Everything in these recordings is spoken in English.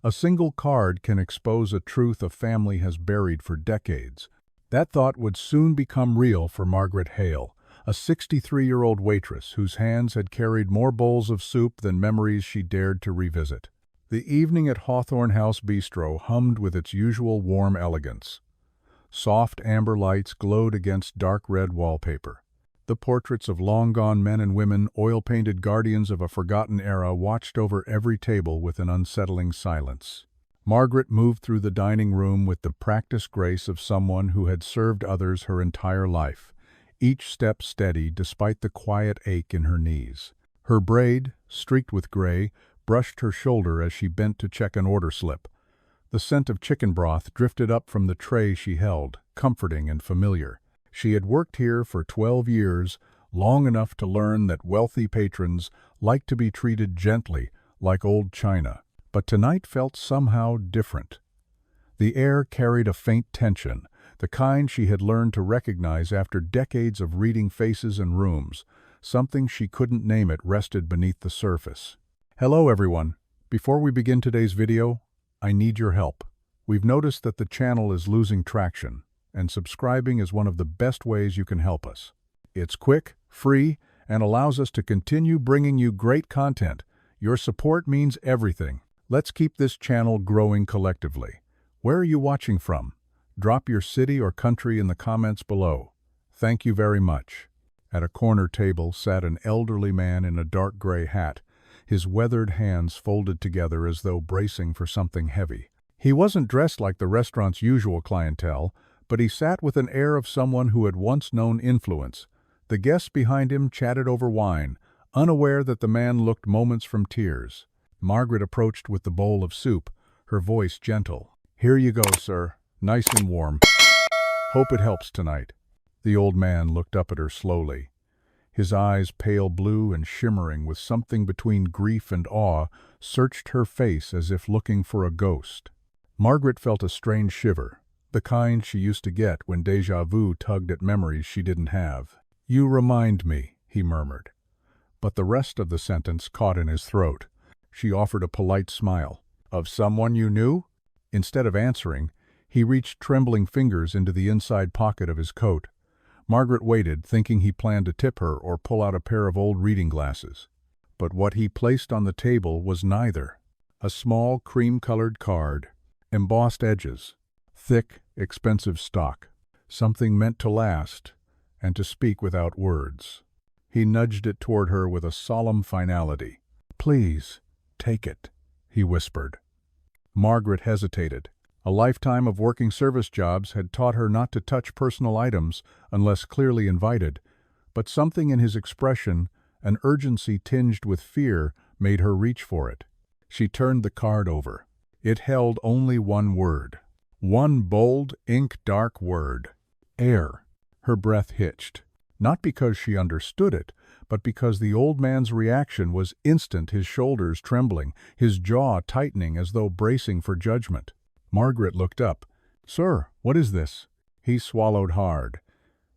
A single card can expose a truth a family has buried for decades. That thought would soon become real for Margaret Hale, a 63-year-old waitress whose hands had carried more bowls of soup than memories she dared to revisit. The evening at Hawthorne House Bistro hummed with its usual warm elegance. Soft amber lights glowed against dark red wallpaper. The portraits of long-gone men and women, oil-painted guardians of a forgotten era, watched over every table with an unsettling silence. Margaret moved through the dining room with the practiced grace of someone who had served others her entire life, each step steady despite the quiet ache in her knees. Her braid, streaked with gray, brushed her shoulder as she bent to check an order slip. The scent of chicken broth drifted up from the tray she held, comforting and familiar. She had worked here for 12 years, long enough to learn that wealthy patrons like to be treated gently, like old china. But tonight felt somehow different. The air carried a faint tension, the kind she had learned to recognize after decades of reading faces and rooms. Something she couldn't name it rested beneath the surface. Hello everyone. Before we begin today's video, I need your help. We've noticed that the channel is losing traction, and subscribing is one of the best ways you can help us. It's quick, free, and allows us to continue bringing you great content. Your support means everything. Let's keep this channel growing collectively. Where are you watching from? Drop your city or country in the comments below. Thank you very much. At a corner table sat an elderly man in a dark gray hat, his weathered hands folded together as though bracing for something heavy. He wasn't dressed like the restaurant's usual clientele, but he sat with an air of someone who had once known influence. The guests behind him chatted over wine, unaware that the man looked moments from tears. Margaret approached with the bowl of soup, her voice gentle. "Here you go, sir. Nice and warm. Hope it helps tonight." The old man looked up at her slowly. His eyes, pale blue and shimmering with something between grief and awe, searched her face as if looking for a ghost. Margaret felt a strange shiver, the kind she used to get when déjà vu tugged at memories she didn't have. "You remind me," he murmured. But the rest of the sentence caught in his throat. She offered a polite smile. "Of someone you knew?" Instead of answering, he reached trembling fingers into the inside pocket of his coat. Margaret waited, thinking he planned to tip her or pull out a pair of old reading glasses. But what he placed on the table was neither. A small cream-colored card, embossed edges, thick, expensive stock, something meant to last and to speak without words. He nudged it toward her with a solemn finality. "Please, take it," he whispered. Margaret hesitated. A lifetime of working service jobs had taught her not to touch personal items unless clearly invited, but something in his expression, an urgency tinged with fear, made her reach for it. She turned the card over. It held only one word. One bold, ink-dark word. Heir. Her breath hitched. Not because she understood it, but because the old man's reaction was instant, his shoulders trembling, his jaw tightening as though bracing for judgment. Margaret looked up. "Sir, what is this?" He swallowed hard.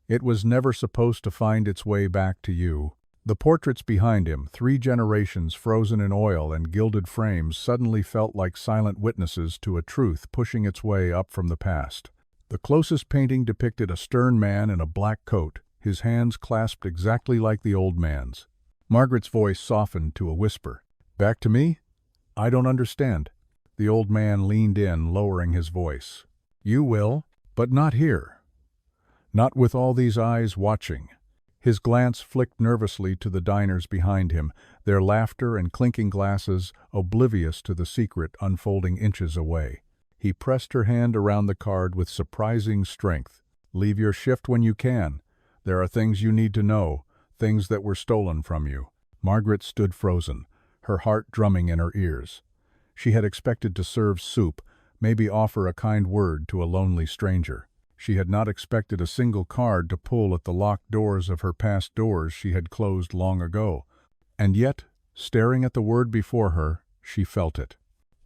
"It was never supposed to find its way back to you." The portraits behind him, 3 generations frozen in oil and gilded frames, suddenly felt like silent witnesses to a truth pushing its way up from the past. The closest painting depicted a stern man in a black coat, his hands clasped exactly like the old man's. Margaret's voice softened to a whisper. "Back to me? I don't understand." The old man leaned in, lowering his voice. "You will, but not here. Not with all these eyes watching." His glance flicked nervously to the diners behind him, their laughter and clinking glasses oblivious to the secret unfolding inches away. He pressed her hand around the card with surprising strength. "Leave your shift when you can. There are things you need to know, things that were stolen from you." Margaret stood frozen, her heart drumming in her ears. She had expected to serve soup, maybe offer a kind word to a lonely stranger. She had not expected a single card to pull at the locked doors of her past doors she had closed long ago. And yet, staring at the word before her, she felt it.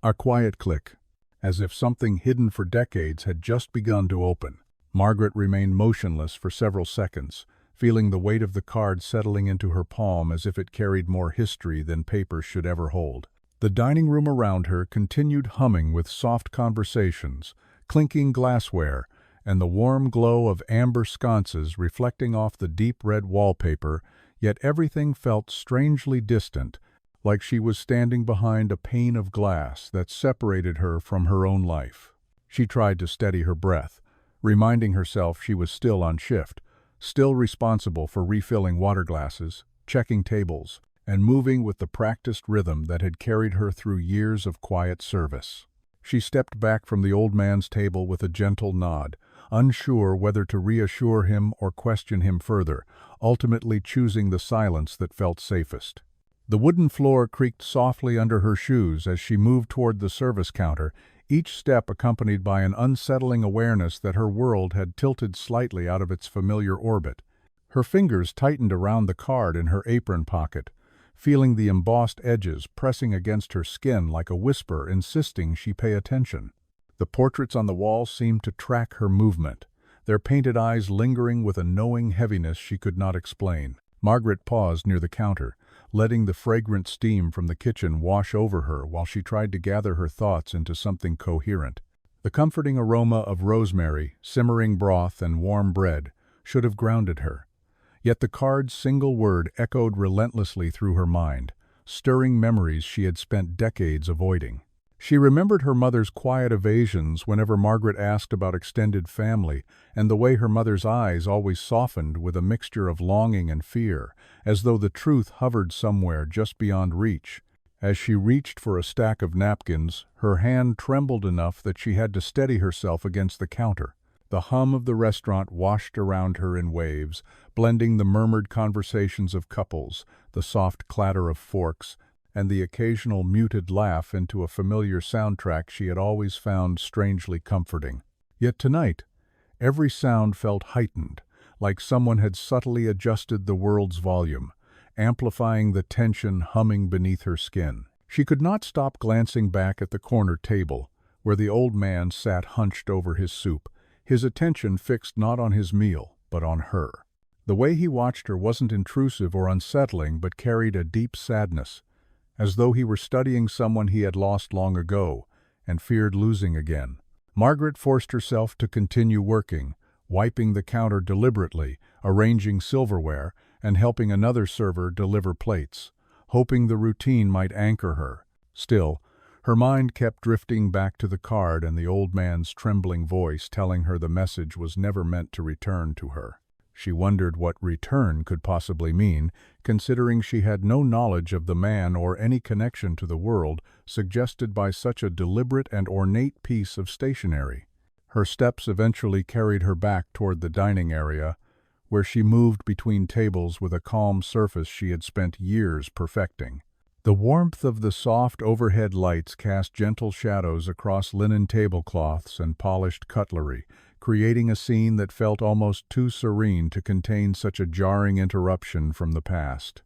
A quiet click, as if something hidden for decades had just begun to open. Margaret remained motionless for several seconds, feeling the weight of the card settling into her palm as if it carried more history than paper should ever hold. The dining room around her continued humming with soft conversations, clinking glassware, and the warm glow of amber sconces reflecting off the deep red wallpaper, yet everything felt strangely distant, like she was standing behind a pane of glass that separated her from her own life. She tried to steady her breath, reminding herself she was still on shift, still responsible for refilling water glasses, checking tables, and moving with the practiced rhythm that had carried her through years of quiet service. She stepped back from the old man's table with a gentle nod, unsure whether to reassure him or question him further, ultimately choosing the silence that felt safest. The wooden floor creaked softly under her shoes as she moved toward the service counter, each step accompanied by an unsettling awareness that her world had tilted slightly out of its familiar orbit. Her fingers tightened around the card in her apron pocket, feeling the embossed edges pressing against her skin like a whisper insisting she pay attention. The portraits on the wall seemed to track her movement, their painted eyes lingering with a knowing heaviness she could not explain. Margaret paused near the counter, letting the fragrant steam from the kitchen wash over her while she tried to gather her thoughts into something coherent. The comforting aroma of rosemary, simmering broth, and warm bread should have grounded her. Yet the card's single word echoed relentlessly through her mind, stirring memories she had spent decades avoiding. She remembered her mother's quiet evasions whenever Margaret asked about extended family, and the way her mother's eyes always softened with a mixture of longing and fear, as though the truth hovered somewhere just beyond reach. As she reached for a stack of napkins, her hand trembled enough that she had to steady herself against the counter. The hum of the restaurant washed around her in waves, blending the murmured conversations of couples, the soft clatter of forks, and the occasional muted laugh into a familiar soundtrack she had always found strangely comforting. Yet tonight, every sound felt heightened, like someone had subtly adjusted the world's volume, amplifying the tension humming beneath her skin. She could not stop glancing back at the corner table, where the old man sat hunched over his soup, his attention fixed not on his meal, but on her. The way he watched her wasn't intrusive or unsettling, but carried a deep sadness, as though he were studying someone he had lost long ago and feared losing again. Margaret forced herself to continue working, wiping the counter deliberately, arranging silverware, and helping another server deliver plates, hoping the routine might anchor her. Still, her mind kept drifting back to the card and the old man's trembling voice telling her the message was never meant to return to her. She wondered what return could possibly mean, considering she had no knowledge of the man or any connection to the world suggested by such a deliberate and ornate piece of stationery. Her steps eventually carried her back toward the dining area, where she moved between tables with a calm surface she had spent years perfecting. The warmth of the soft overhead lights cast gentle shadows across linen tablecloths and polished cutlery, creating a scene that felt almost too serene to contain such a jarring interruption from the past.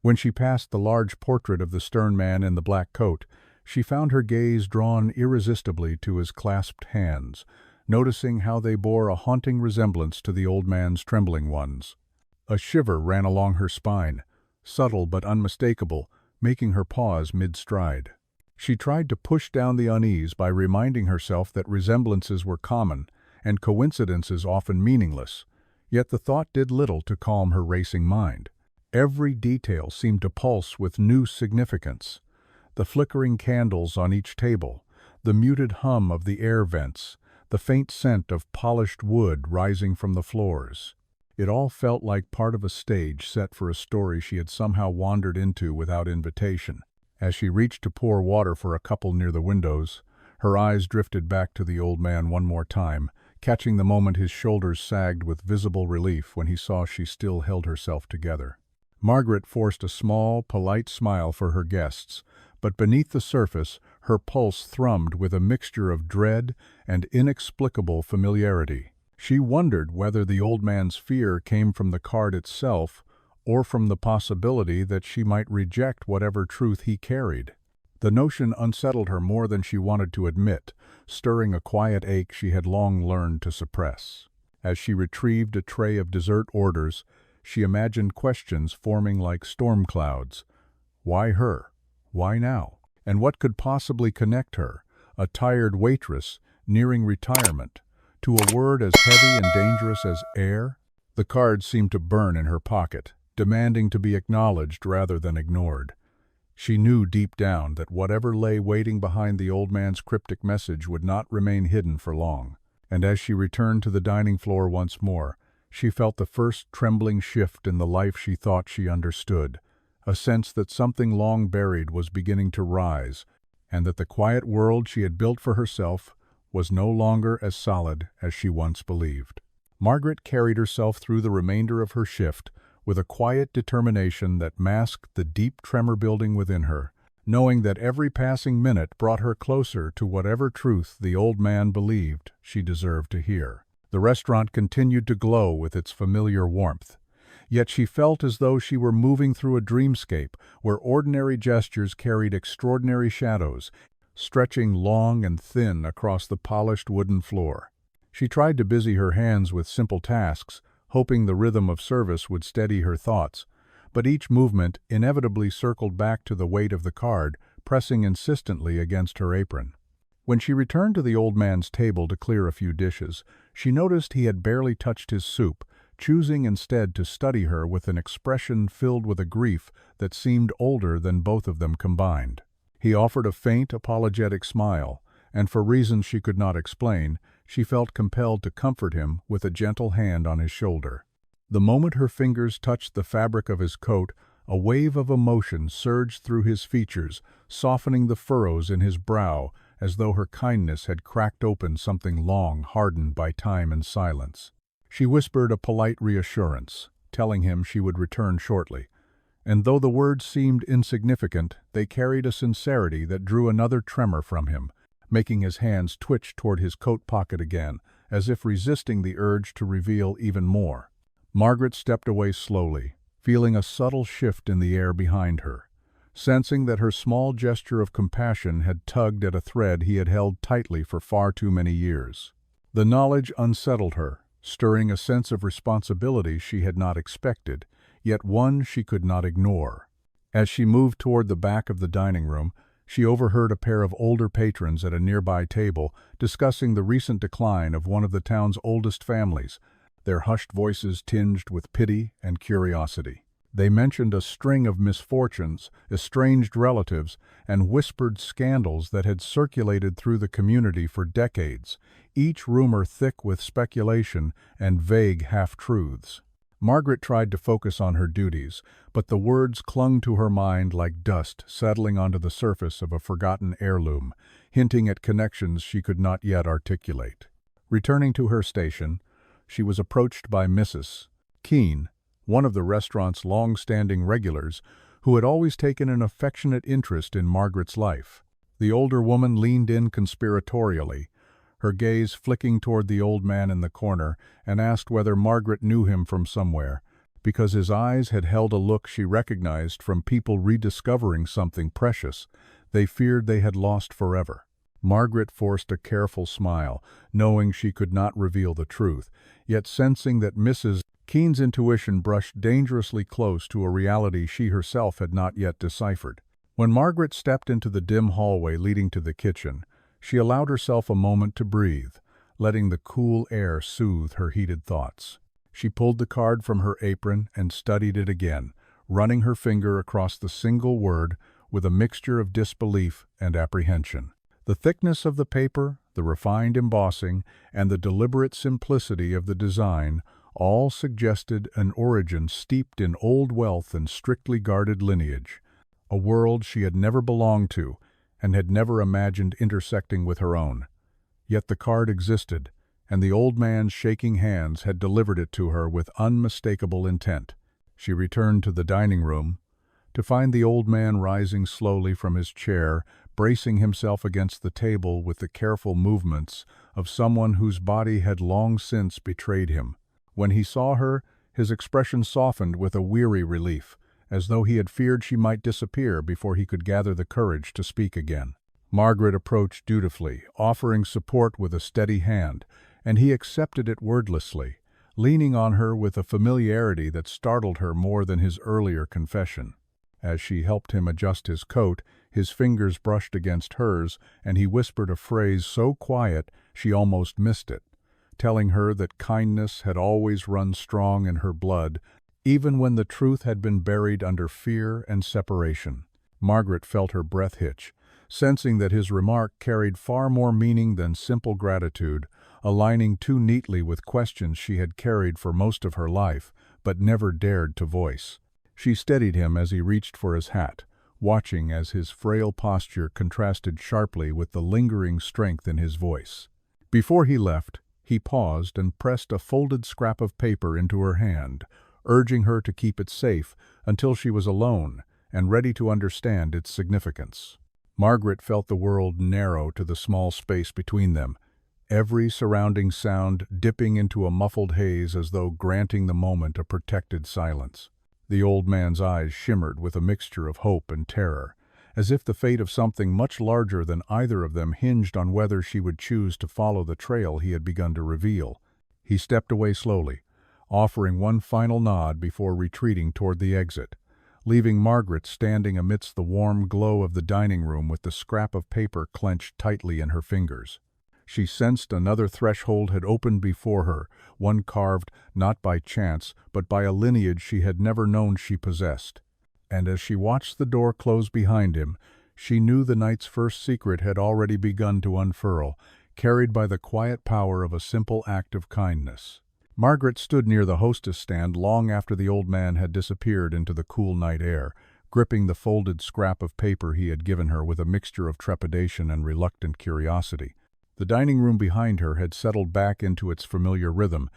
When she passed the large portrait of the stern man in the black coat, she found her gaze drawn irresistibly to his clasped hands, noticing how they bore a haunting resemblance to the old man's trembling ones. A shiver ran along her spine, subtle but unmistakable, making her pause mid-stride. She tried to push down the unease by reminding herself that resemblances were common, and coincidences often meaningless, yet the thought did little to calm her racing mind. Every detail seemed to pulse with new significance. The flickering candles on each table, the muted hum of the air vents, the faint scent of polished wood rising from the floors. It all felt like part of a stage set for a story she had somehow wandered into without invitation. As she reached to pour water for a couple near the windows, her eyes drifted back to the old man one more time, catching the moment his shoulders sagged with visible relief when he saw she still held herself together. Margaret forced a small, polite smile for her guests, but beneath the surface, her pulse thrummed with a mixture of dread and inexplicable familiarity. She wondered whether the old man's fear came from the card itself or from the possibility that she might reject whatever truth he carried. The notion unsettled her more than she wanted to admit, stirring a quiet ache she had long learned to suppress. As she retrieved a tray of dessert orders, she imagined questions forming like storm clouds. Why her? Why now? And what could possibly connect her, a tired waitress, nearing retirement, to a word as heavy and dangerous as heir? The card seemed to burn in her pocket, demanding to be acknowledged rather than ignored. She knew deep down that whatever lay waiting behind the old man's cryptic message would not remain hidden for long. And as she returned to the dining floor once more, she felt the first trembling shift in the life she thought she understood, a sense that something long buried was beginning to rise, and that the quiet world she had built for herself was no longer as solid as she once believed. Margaret carried herself through the remainder of her shift with a quiet determination that masked the deep tremor building within her, knowing that every passing minute brought her closer to whatever truth the old man believed she deserved to hear. The restaurant continued to glow with its familiar warmth, yet she felt as though she were moving through a dreamscape where ordinary gestures carried extraordinary shadows, stretching long and thin across the polished wooden floor. She tried to busy her hands with simple tasks, hoping the rhythm of service would steady her thoughts, but each movement inevitably circled back to the weight of the card, pressing insistently against her apron. When she returned to the old man's table to clear a few dishes, she noticed he had barely touched his soup, choosing instead to study her with an expression filled with a grief that seemed older than both of them combined. He offered a faint, apologetic smile, and for reasons she could not explain, she felt compelled to comfort him with a gentle hand on his shoulder. The moment her fingers touched the fabric of his coat, a wave of emotion surged through his features, softening the furrows in his brow as though her kindness had cracked open something long hardened by time and silence. She whispered a polite reassurance, telling him she would return shortly, and though the words seemed insignificant, they carried a sincerity that drew another tremor from him, making his hands twitch toward his coat pocket again, as if resisting the urge to reveal even more. Margaret stepped away slowly, feeling a subtle shift in the air behind her, sensing that her small gesture of compassion had tugged at a thread he had held tightly for far too many years. The knowledge unsettled her, stirring a sense of responsibility she had not expected, yet one she could not ignore. As she moved toward the back of the dining room, she overheard a pair of older patrons at a nearby table discussing the recent decline of one of the town's oldest families, their hushed voices tinged with pity and curiosity. They mentioned a string of misfortunes, estranged relatives, and whispered scandals that had circulated through the community for decades, each rumor thick with speculation and vague half-truths. Margaret tried to focus on her duties, but the words clung to her mind like dust settling onto the surface of a forgotten heirloom, hinting at connections she could not yet articulate. Returning to her station, she was approached by Mrs. Keene, one of the restaurant's long-standing regulars, who had always taken an affectionate interest in Margaret's life. The older woman leaned in conspiratorially, her gaze flicking toward the old man in the corner, and asked whether Margaret knew him from somewhere, because his eyes had held a look she recognized from people rediscovering something precious they feared they had lost forever. Margaret forced a careful smile, knowing she could not reveal the truth, yet sensing that Mrs. Keene's intuition brushed dangerously close to a reality she herself had not yet deciphered. When Margaret stepped into the dim hallway leading to the kitchen, she allowed herself a moment to breathe, letting the cool air soothe her heated thoughts. She pulled the card from her apron and studied it again, running her finger across the single word with a mixture of disbelief and apprehension. The thickness of the paper, the refined embossing, and the deliberate simplicity of the design all suggested an origin steeped in old wealth and strictly guarded lineage, a world she had never belonged to and had never imagined intersecting with her own. Yet the card existed, and the old man's shaking hands had delivered it to her with unmistakable intent. She returned to the dining room, to find the old man rising slowly from his chair, bracing himself against the table with the careful movements of someone whose body had long since betrayed him. When he saw her, his expression softened with a weary relief, as though he had feared she might disappear before he could gather the courage to speak again. Margaret approached dutifully, offering support with a steady hand, and he accepted it wordlessly, leaning on her with a familiarity that startled her more than his earlier confession. As she helped him adjust his coat, His fingers brushed against hers, and he whispered a phrase so quiet she almost missed it, telling her that kindness had always run strong in her blood, even when the truth had been buried under fear and separation. Margaret felt her breath hitch, sensing that his remark carried far more meaning than simple gratitude, aligning too neatly with questions she had carried for most of her life, but never dared to voice. She steadied him as he reached for his hat, watching as his frail posture contrasted sharply with the lingering strength in his voice. Before he left, he paused and pressed a folded scrap of paper into her hand, urging her to keep it safe until she was alone and ready to understand its significance. Margaret felt the world narrow to the small space between them, every surrounding sound dipping into a muffled haze as though granting the moment a protected silence. The old man's eyes shimmered with a mixture of hope and terror, as if the fate of something much larger than either of them hinged on whether she would choose to follow the trail he had begun to reveal. He stepped away slowly, offering one final nod before retreating toward the exit, leaving Margaret standing amidst the warm glow of the dining room with the scrap of paper clenched tightly in her fingers. She sensed another threshold had opened before her, one carved not by chance, but by a lineage she had never known she possessed. And as she watched the door close behind him, she knew the night's first secret had already begun to unfurl, carried by the quiet power of a simple act of kindness. Margaret stood near the hostess stand long after the old man had disappeared into the cool night air, gripping the folded scrap of paper he had given her with a mixture of trepidation and reluctant curiosity. The dining room behind her had settled back into its familiar rhythm,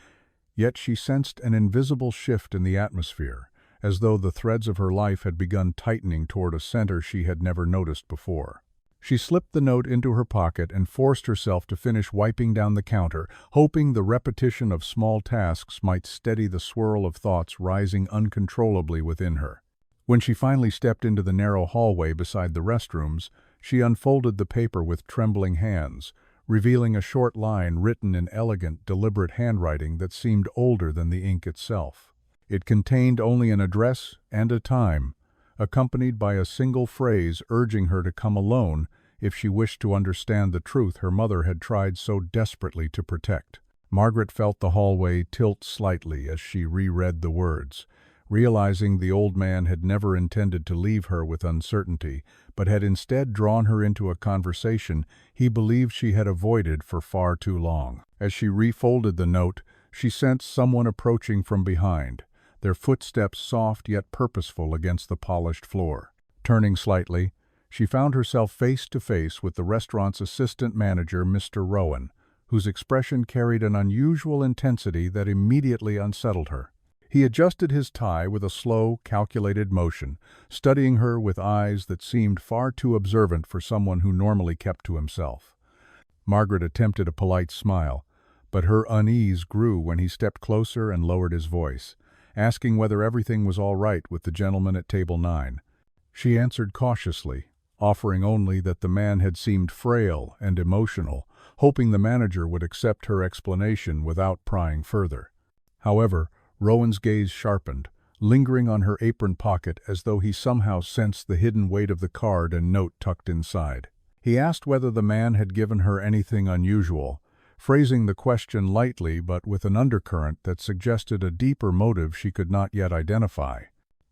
yet she sensed an invisible shift in the atmosphere, as though the threads of her life had begun tightening toward a center she had never noticed before. She slipped the note into her pocket and forced herself to finish wiping down the counter, hoping the repetition of small tasks might steady the swirl of thoughts rising uncontrollably within her. When she finally stepped into the narrow hallway beside the restrooms, she unfolded the paper with trembling hands, revealing a short line written in elegant, deliberate handwriting that seemed older than the ink itself. It contained only an address and a time, accompanied by a single phrase urging her to come alone if she wished to understand the truth her mother had tried so desperately to protect. Margaret felt the hallway tilt slightly as she reread the words, realizing the old man had never intended to leave her with uncertainty, but had instead drawn her into a conversation he believed she had avoided for far too long. As she refolded the note, she sensed someone approaching from behind, their footsteps soft yet purposeful against the polished floor. Turning slightly, she found herself face to face with the restaurant's assistant manager, Mr. Rowan, whose expression carried an unusual intensity that immediately unsettled her. He adjusted his tie with a slow, calculated motion, studying her with eyes that seemed far too observant for someone who normally kept to himself. Margaret attempted a polite smile, but her unease grew when he stepped closer and lowered his voice, asking whether everything was all right with the gentleman at table 9. She answered cautiously, offering only that the man had seemed frail and emotional, hoping the manager would accept her explanation without prying further. However, Rowan's gaze sharpened, lingering on her apron pocket as though he somehow sensed the hidden weight of the card and note tucked inside. He asked whether the man had given her anything unusual, phrasing the question lightly but with an undercurrent that suggested a deeper motive she could not yet identify.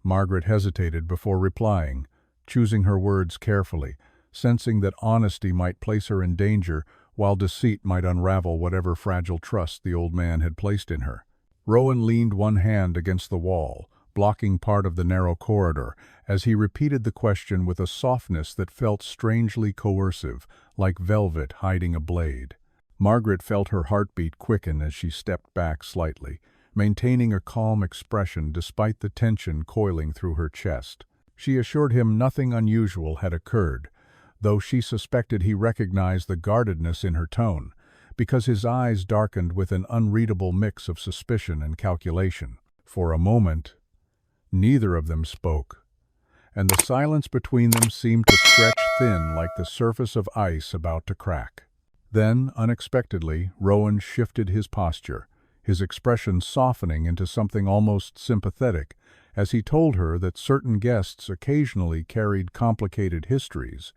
Margaret hesitated before replying, choosing her words carefully, sensing that honesty might place her in danger while deceit might unravel whatever fragile trust the old man had placed in her. Rowan leaned one hand against the wall, blocking part of the narrow corridor, as he repeated the question with a softness that felt strangely coercive, like velvet hiding a blade. Margaret felt her heartbeat quicken as she stepped back slightly, maintaining a calm expression despite the tension coiling through her chest. She assured him nothing unusual had occurred, though she suspected he recognized the guardedness in her tone, because his eyes darkened with an unreadable mix of suspicion and calculation. For a moment, neither of them spoke, and the silence between them seemed to stretch thin like the surface of ice about to crack. Then, unexpectedly, Rowan shifted his posture, his expression softening into something almost sympathetic, as he told her that certain guests occasionally carried complicated histories,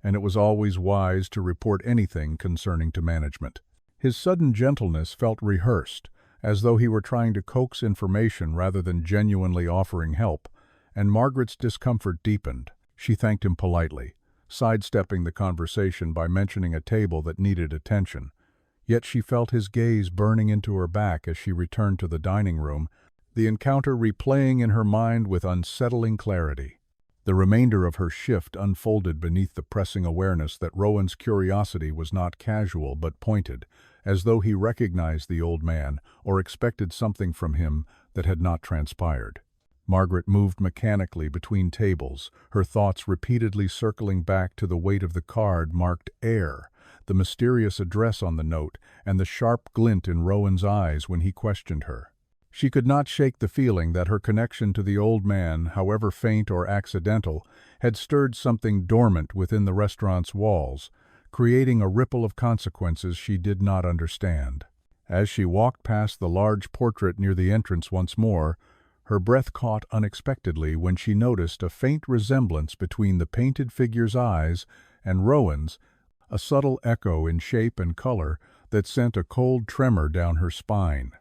and it was always wise to report anything concerning to management. His sudden gentleness felt rehearsed, as though he were trying to coax information rather than genuinely offering help, and Margaret's discomfort deepened. She thanked him politely, sidestepping the conversation by mentioning a table that needed attention. Yet she felt his gaze burning into her back as she returned to the dining room, the encounter replaying in her mind with unsettling clarity. The remainder of her shift unfolded beneath the pressing awareness that Rowan's curiosity was not casual but pointed, as though he recognized the old man or expected something from him that had not transpired. Margaret moved mechanically between tables, her thoughts repeatedly circling back to the weight of the card marked Heir, the mysterious address on the note, and the sharp glint in Rowan's eyes when he questioned her. She could not shake the feeling that her connection to the old man, however faint or accidental, had stirred something dormant within the restaurant's walls, creating a ripple of consequences she did not understand. As she walked past the large portrait near the entrance once more, her breath caught unexpectedly when she noticed a faint resemblance between the painted figure's eyes and Rowan's, a subtle echo in shape and color that sent a cold tremor down her spine.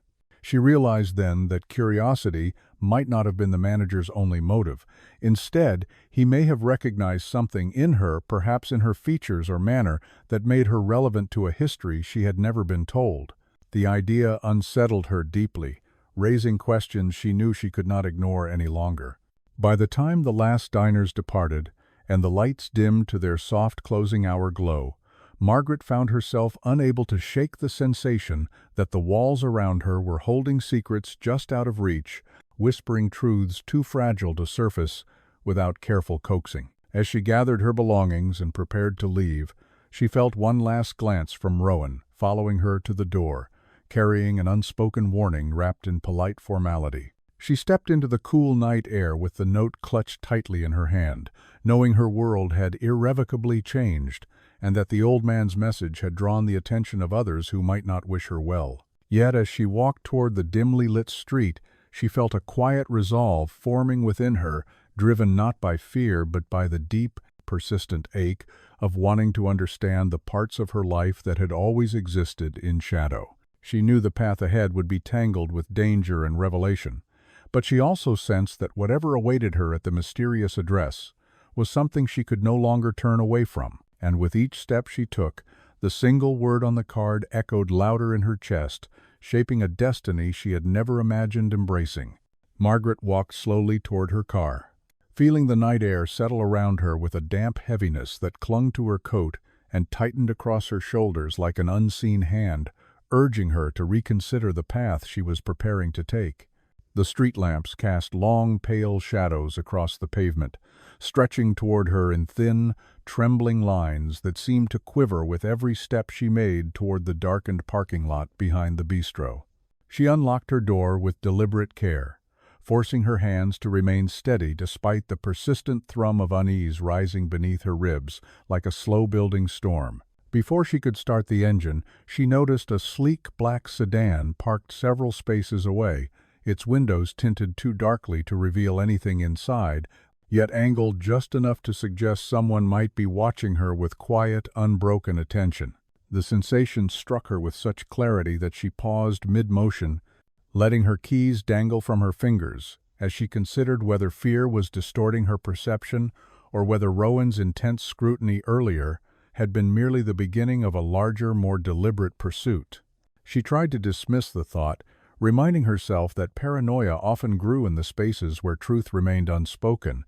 She realized then that curiosity might not have been the manager's only motive. Instead, he may have recognized something in her, perhaps in her features or manner, that made her relevant to a history she had never been told. The idea unsettled her deeply, raising questions she knew she could not ignore any longer. By the time the last diners departed, and the lights dimmed to their soft closing hour glow, Margaret found herself unable to shake the sensation that the walls around her were holding secrets just out of reach, whispering truths too fragile to surface without careful coaxing. As she gathered her belongings and prepared to leave, she felt one last glance from Rowan, following her to the door, carrying an unspoken warning wrapped in polite formality. She stepped into the cool night air with the note clutched tightly in her hand, knowing her world had irrevocably changed, and that the old man's message had drawn the attention of others who might not wish her well. Yet as she walked toward the dimly lit street, she felt a quiet resolve forming within her, driven not by fear but by the deep, persistent ache of wanting to understand the parts of her life that had always existed in shadow. She knew the path ahead would be tangled with danger and revelation, but she also sensed that whatever awaited her at the mysterious address was something she could no longer turn away from. And with each step she took, the single word on the card echoed louder in her chest, shaping a destiny she had never imagined embracing. Margaret walked slowly toward her car, feeling the night air settle around her with a damp heaviness that clung to her coat and tightened across her shoulders like an unseen hand, urging her to reconsider the path she was preparing to take. The street lamps cast long, pale shadows across the pavement, stretching toward her in thin, trembling lines that seemed to quiver with every step she made toward the darkened parking lot behind the bistro. She unlocked her door with deliberate care, forcing her hands to remain steady despite the persistent thrum of unease rising beneath her ribs like a slow-building storm. Before she could start the engine, she noticed a sleek black sedan parked several spaces away, its windows tinted too darkly to reveal anything inside, yet angled just enough to suggest someone might be watching her with quiet, unbroken attention. The sensation struck her with such clarity that she paused mid-motion, letting her keys dangle from her fingers, as she considered whether fear was distorting her perception or whether Rowan's intense scrutiny earlier had been merely the beginning of a larger, more deliberate pursuit. She tried to dismiss the thought, reminding herself that paranoia often grew in the spaces where truth remained unspoken,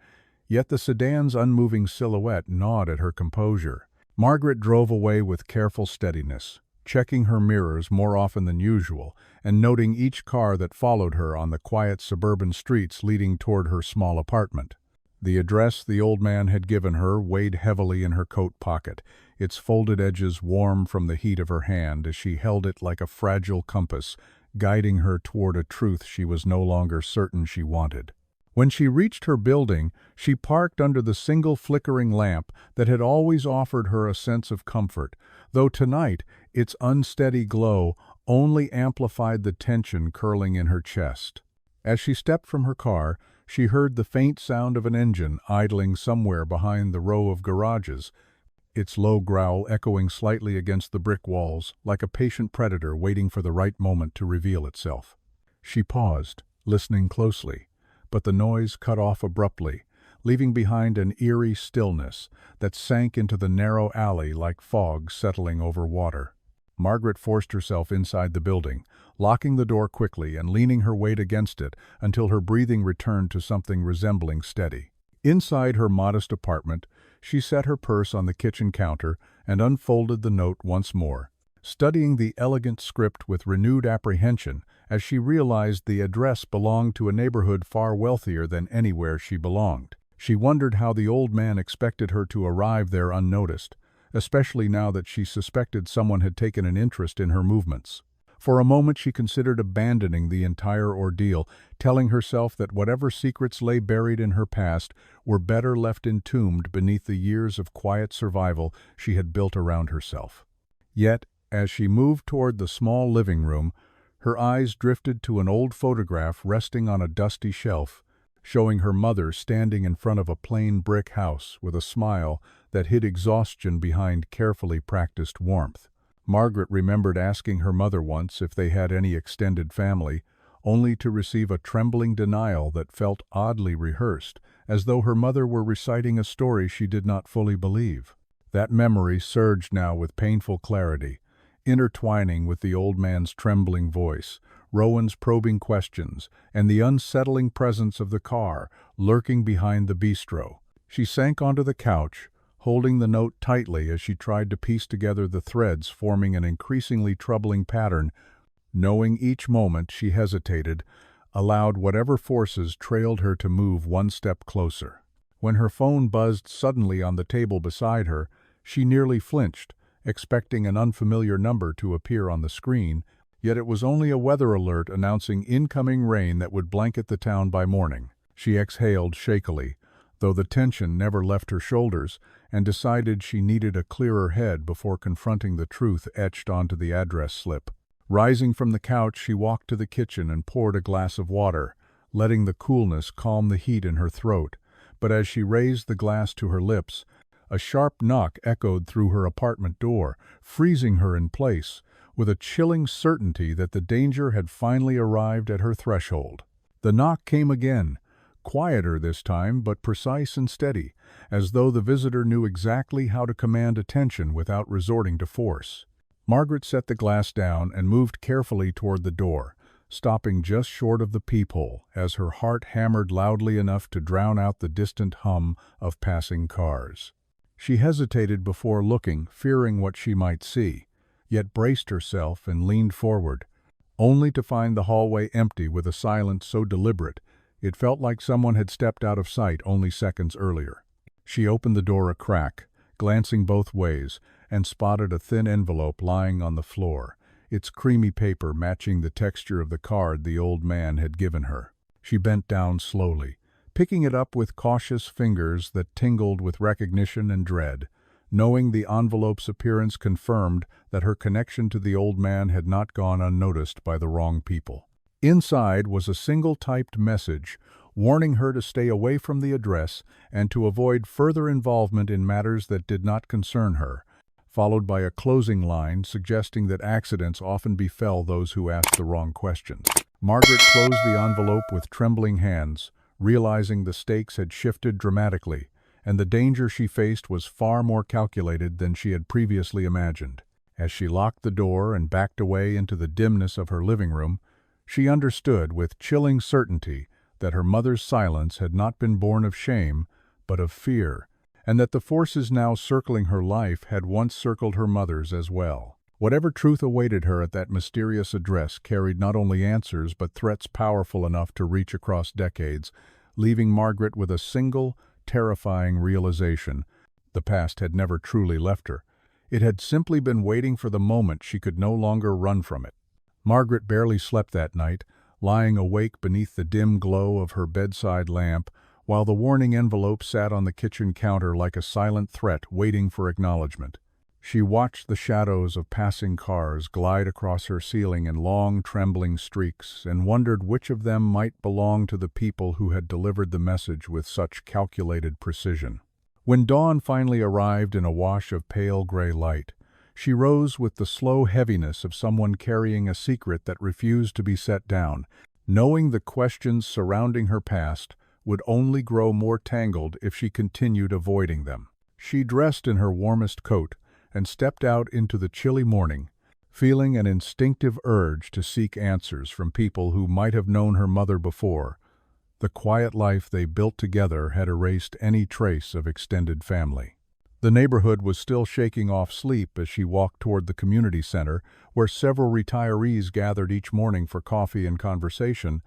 yet the sedan's unmoving silhouette gnawed at her composure. Margaret drove away with careful steadiness, checking her mirrors more often than usual and noting each car that followed her on the quiet suburban streets leading toward her small apartment. The address the old man had given her weighed heavily in her coat pocket, its folded edges warm from the heat of her hand as she held it like a fragile compass, guiding her toward a truth she was no longer certain she wanted. When she reached her building, she parked under the single flickering lamp that had always offered her a sense of comfort, though tonight its unsteady glow only amplified the tension curling in her chest. As she stepped from her car, she heard the faint sound of an engine idling somewhere behind the row of garages, its low growl echoing slightly against the brick walls, like a patient predator waiting for the right moment to reveal itself. She paused, listening closely, but the noise cut off abruptly, leaving behind an eerie stillness that sank into the narrow alley like fog settling over water. Margaret forced herself inside the building, locking the door quickly and leaning her weight against it until her breathing returned to something resembling steady. Inside her modest apartment, she set her purse on the kitchen counter and unfolded the note once more, studying the elegant script with renewed apprehension as she realized the address belonged to a neighborhood far wealthier than anywhere she belonged. She wondered how the old man expected her to arrive there unnoticed, especially now that she suspected someone had taken an interest in her movements. For a moment she considered abandoning the entire ordeal, telling herself that whatever secrets lay buried in her past were better left entombed beneath the years of quiet survival she had built around herself. Yet, as she moved toward the small living room, her eyes drifted to an old photograph resting on a dusty shelf, showing her mother standing in front of a plain brick house with a smile that hid exhaustion behind carefully practiced warmth. Margaret remembered asking her mother once if they had any extended family, only to receive a trembling denial that felt oddly rehearsed, as though her mother were reciting a story she did not fully believe. That memory surged now with painful clarity, intertwining with the old man's trembling voice, Rowan's probing questions, and the unsettling presence of the car lurking behind the bistro. She sank onto the couch, holding the note tightly as she tried to piece together the threads forming an increasingly troubling pattern. Knowing each moment she hesitated, allowed whatever forces trailed her to move one step closer. When her phone buzzed suddenly on the table beside her, she nearly flinched, expecting an unfamiliar number to appear on the screen, yet it was only a weather alert announcing incoming rain that would blanket the town by morning. She exhaled shakily, though the tension never left her shoulders, and decided she needed a clearer head before confronting the truth etched onto the address slip. Rising from the couch, she walked to the kitchen and poured a glass of water, letting the coolness calm the heat in her throat. But as she raised the glass to her lips, a sharp knock echoed through her apartment door, freezing her in place, with a chilling certainty that the danger had finally arrived at her threshold. The knock came again, quieter this time but precise and steady, as though the visitor knew exactly how to command attention without resorting to force. Margaret set the glass down and moved carefully toward the door, stopping just short of the peephole as her heart hammered loudly enough to drown out the distant hum of passing cars. She hesitated before looking, fearing what she might see, yet braced herself and leaned forward, only to find the hallway empty with a silence so deliberate it felt like someone had stepped out of sight only seconds earlier. She opened the door a crack, glancing both ways, and spotted a thin envelope lying on the floor, its creamy paper matching the texture of the card the old man had given her. She bent down slowly, picking it up with cautious fingers that tingled with recognition and dread, knowing the envelope's appearance confirmed that her connection to the old man had not gone unnoticed by the wrong people. Inside was a single typed message warning her to stay away from the address and to avoid further involvement in matters that did not concern her, followed by a closing line suggesting that accidents often befell those who asked the wrong questions. Margaret closed the envelope with trembling hands, realizing the stakes had shifted dramatically, and the danger she faced was far more calculated than she had previously imagined. As she locked the door and backed away into the dimness of her living room, she understood with chilling certainty that her mother's silence had not been born of shame, but of fear, and that the forces now circling her life had once circled her mother's as well. Whatever truth awaited her at that mysterious address carried not only answers but threats powerful enough to reach across decades, leaving Margaret with a single, terrifying realization. The past had never truly left her. It had simply been waiting for the moment she could no longer run from it. Margaret barely slept that night, lying awake beneath the dim glow of her bedside lamp, while the warning envelope sat on the kitchen counter like a silent threat waiting for acknowledgement. She watched the shadows of passing cars glide across her ceiling in long, trembling streaks and wondered which of them might belong to the people who had delivered the message with such calculated precision. When dawn finally arrived in a wash of pale gray light, she rose with the slow heaviness of someone carrying a secret that refused to be set down, knowing the questions surrounding her past would only grow more tangled if she continued avoiding them. She dressed in her warmest coat and stepped out into the chilly morning, feeling an instinctive urge to seek answers from people who might have known her mother before. The quiet life they built together had erased any trace of extended family. The neighborhood was still shaking off sleep as she walked toward the community center, where several retirees gathered each morning for coffee and conversation,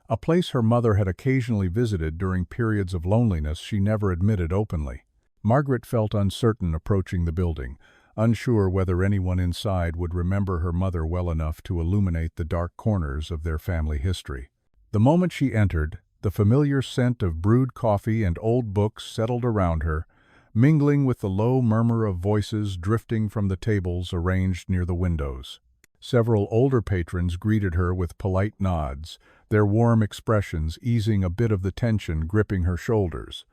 a place her mother had occasionally visited during periods of loneliness she never admitted openly. Margaret felt uncertain approaching the building, unsure whether anyone inside would remember her mother well enough to illuminate the dark corners of their family history. The moment she entered, the familiar scent of brewed coffee and old books settled around her, mingling with the low murmur of voices drifting from the tables arranged near the windows. Several older patrons greeted her with polite nods, their warm expressions easing a bit of the tension gripping her shoulders.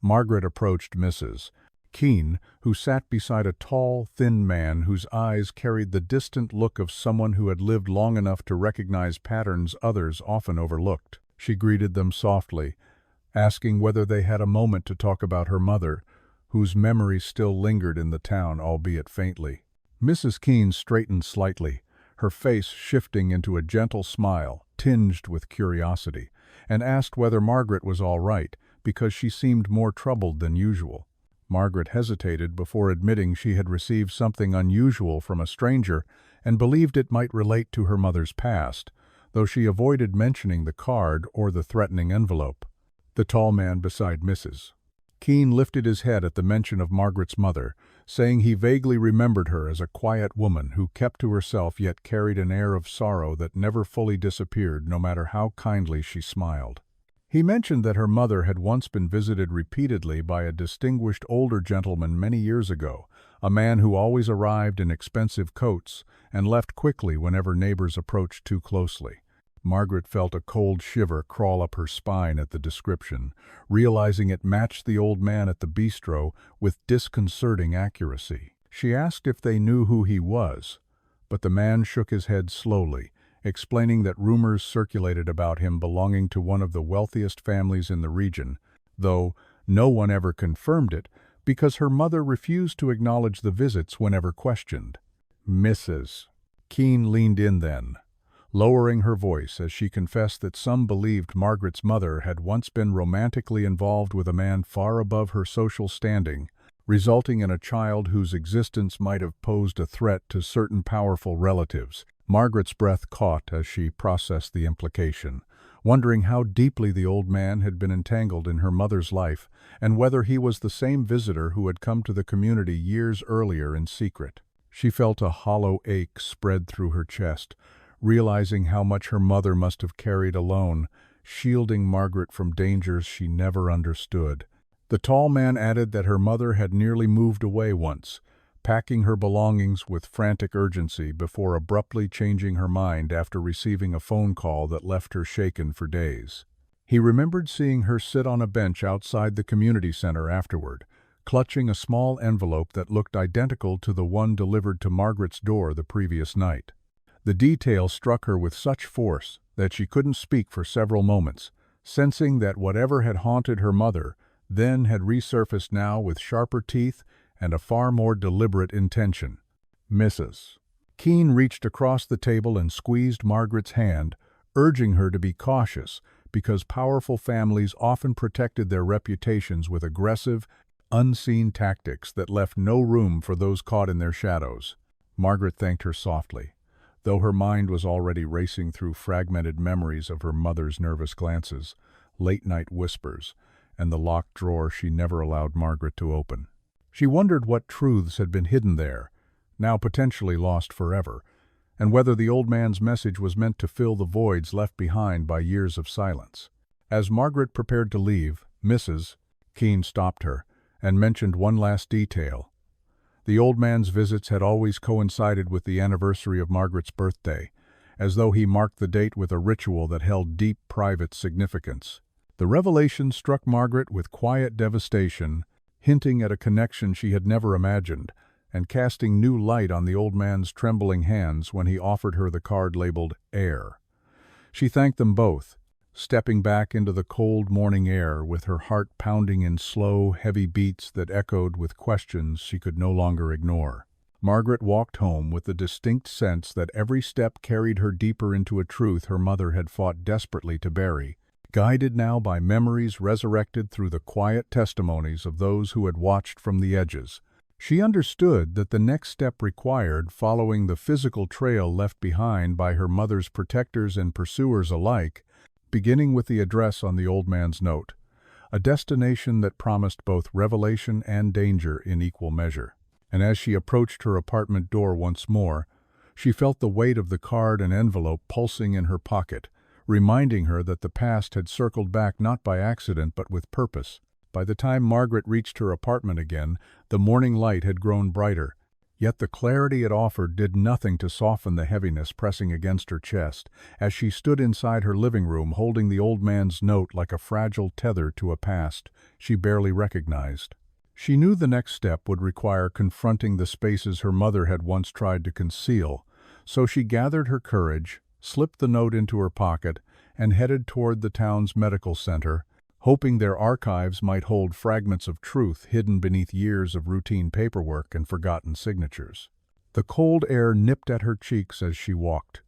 Margaret approached Mrs. Keene, who sat beside a tall, thin man whose eyes carried the distant look of someone who had lived long enough to recognize patterns others often overlooked. She greeted them softly, asking whether they had a moment to talk about her mother, whose memory still lingered in the town, albeit faintly. Mrs. Keene straightened slightly, her face shifting into a gentle smile, tinged with curiosity, and asked whether Margaret was all right, because she seemed more troubled than usual. Margaret hesitated before admitting she had received something unusual from a stranger and believed it might relate to her mother's past, though she avoided mentioning the card or the threatening envelope. The tall man beside Mrs. Keene lifted his head at the mention of Margaret's mother, saying he vaguely remembered her as a quiet woman who kept to herself yet carried an air of sorrow that never fully disappeared no matter how kindly she smiled. He mentioned that her mother had once been visited repeatedly by a distinguished older gentleman many years ago, a man who always arrived in expensive coats and left quickly whenever neighbors approached too closely. Margaret felt a cold shiver crawl up her spine at the description, realizing it matched the old man at the bistro with disconcerting accuracy. She asked if they knew who he was, but the man shook his head slowly, explaining that rumors circulated about him belonging to one of the wealthiest families in the region, though no one ever confirmed it because her mother refused to acknowledge the visits whenever questioned. Mrs. Keene leaned in then, lowering her voice as she confessed that some believed Margaret's mother had once been romantically involved with a man far above her social standing, resulting in a child whose existence might have posed a threat to certain powerful relatives. Margaret's breath caught as she processed the implication, wondering how deeply the old man had been entangled in her mother's life and whether he was the same visitor who had come to the community years earlier in secret. She felt a hollow ache spread through her chest, realizing how much her mother must have carried alone, shielding Margaret from dangers she never understood. The tall man added that her mother had nearly moved away once, packing her belongings with frantic urgency before abruptly changing her mind after receiving a phone call that left her shaken for days. He remembered seeing her sit on a bench outside the community center afterward, clutching a small envelope that looked identical to the one delivered to Margaret's door the previous night. The detail struck her with such force that she couldn't speak for several moments, sensing that whatever had haunted her mother then had resurfaced now with sharper teeth and a far more deliberate intention. Mrs. Keene reached across the table and squeezed Margaret's hand, urging her to be cautious because powerful families often protected their reputations with aggressive, unseen tactics that left no room for those caught in their shadows. Margaret thanked her softly, though her mind was already racing through fragmented memories of her mother's nervous glances, late-night whispers, and the locked drawer she never allowed Margaret to open. She wondered what truths had been hidden there, now potentially lost forever, and whether the old man's message was meant to fill the voids left behind by years of silence. As Margaret prepared to leave, Mrs. Keene stopped her and mentioned one last detail. The old man's visits had always coincided with the anniversary of Margaret's birthday, as though he marked the date with a ritual that held deep private significance. The revelation struck Margaret with quiet devastation, hinting at a connection she had never imagined, and casting new light on the old man's trembling hands when he offered her the card labeled Heir. She thanked them both, stepping back into the cold morning air with her heart pounding in slow, heavy beats that echoed with questions she could no longer ignore. Margaret walked home with the distinct sense that every step carried her deeper into a truth her mother had fought desperately to bury, guided now by memories resurrected through the quiet testimonies of those who had watched from the edges. She understood that the next step required following the physical trail left behind by her mother's protectors and pursuers alike, beginning with the address on the old man's note, a destination that promised both revelation and danger in equal measure. And as she approached her apartment door once more, she felt the weight of the card and envelope pulsing in her pocket, reminding her that the past had circled back not by accident but with purpose. By the time Margaret reached her apartment again, the morning light had grown brighter, yet the clarity it offered did nothing to soften the heaviness pressing against her chest as she stood inside her living room holding the old man's note like a fragile tether to a past she barely recognized. She knew the next step would require confronting the spaces her mother had once tried to conceal, so she gathered her courage, slipped the note into her pocket, and headed toward the town's medical center, hoping their archives might hold fragments of truth hidden beneath years of routine paperwork and forgotten signatures. The cold air nipped at her cheeks as she walked,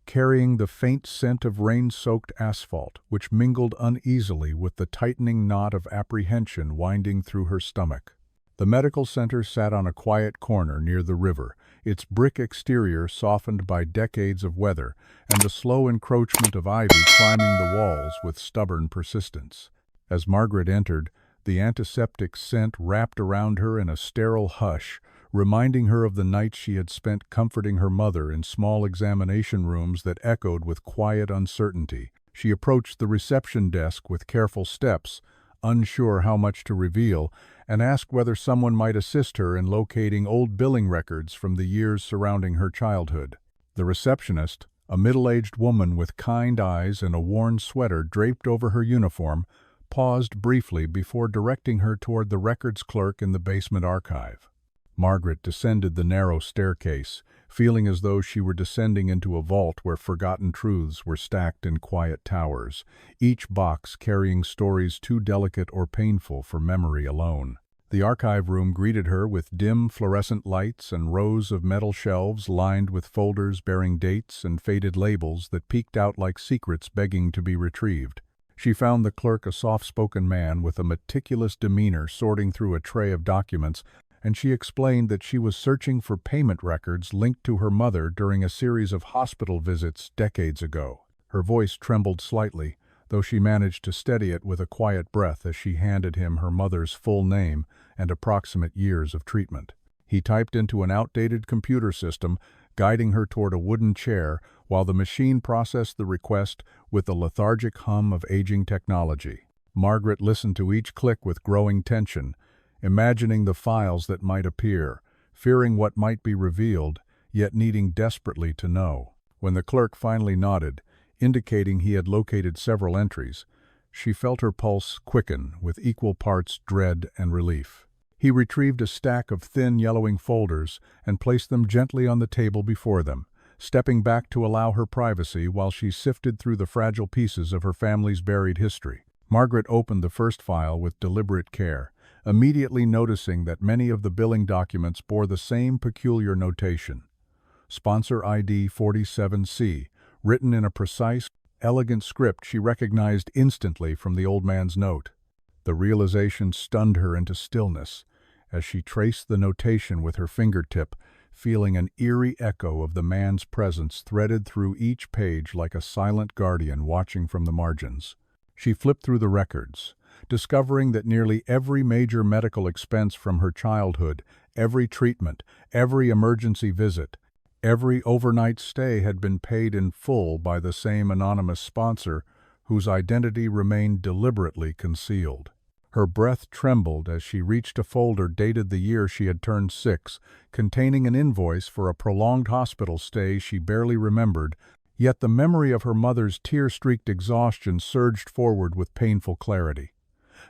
carrying the faint scent of rain-soaked asphalt, which mingled uneasily with the tightening knot of apprehension winding through her stomach. The medical center sat on a quiet corner near the river, its brick exterior softened by decades of weather, and the slow encroachment of ivy climbing the walls with stubborn persistence. As Margaret entered, the antiseptic scent wrapped around her in a sterile hush, reminding her of the nights she had spent comforting her mother in small examination rooms that echoed with quiet uncertainty. She approached the reception desk with careful steps, unsure how much to reveal, and asked whether someone might assist her in locating old billing records from the years surrounding her childhood. The receptionist, a middle-aged woman with kind eyes and a worn sweater draped over her uniform, paused briefly before directing her toward the records clerk in the basement archive. Margaret descended the narrow staircase, feeling as though she were descending into a vault where forgotten truths were stacked in quiet towers, each box carrying stories too delicate or painful for memory alone. The archive room greeted her with dim fluorescent lights and rows of metal shelves lined with folders bearing dates and faded labels that peeked out like secrets begging to be retrieved. She found the clerk a soft-spoken man with a meticulous demeanor sorting through a tray of documents, and she explained that she was searching for payment records linked to her mother during a series of hospital visits decades ago. Her voice trembled slightly, though she managed to steady it with a quiet breath as she handed him her mother's full name and approximate years of treatment. He typed into an outdated computer system, guiding her toward a wooden chair, while the machine processed the request with the lethargic hum of aging technology. Margaret listened to each click with growing tension, imagining the files that might appear, fearing what might be revealed, yet needing desperately to know. When the clerk finally nodded, indicating he had located several entries, she felt her pulse quicken with equal parts dread and relief. He retrieved a stack of thin, yellowing folders and placed them gently on the table before them, stepping back to allow her privacy while she sifted through the fragile pieces of her family's buried history. Margaret opened the first file with deliberate care, immediately noticing that many of the billing documents bore the same peculiar notation. Sponsor ID 47C, written in a precise, elegant script she recognized instantly from the old man's note. The realization stunned her into stillness as she traced the notation with her fingertip, feeling an eerie echo of the man's presence threaded through each page like a silent guardian watching from the margins. She flipped through the records, discovering that nearly every major medical expense from her childhood, every treatment, every emergency visit, every overnight stay had been paid in full by the same anonymous sponsor whose identity remained deliberately concealed. Her breath trembled as she reached a folder dated the year she had turned 6, containing an invoice for a prolonged hospital stay she barely remembered, yet the memory of her mother's tear-streaked exhaustion surged forward with painful clarity.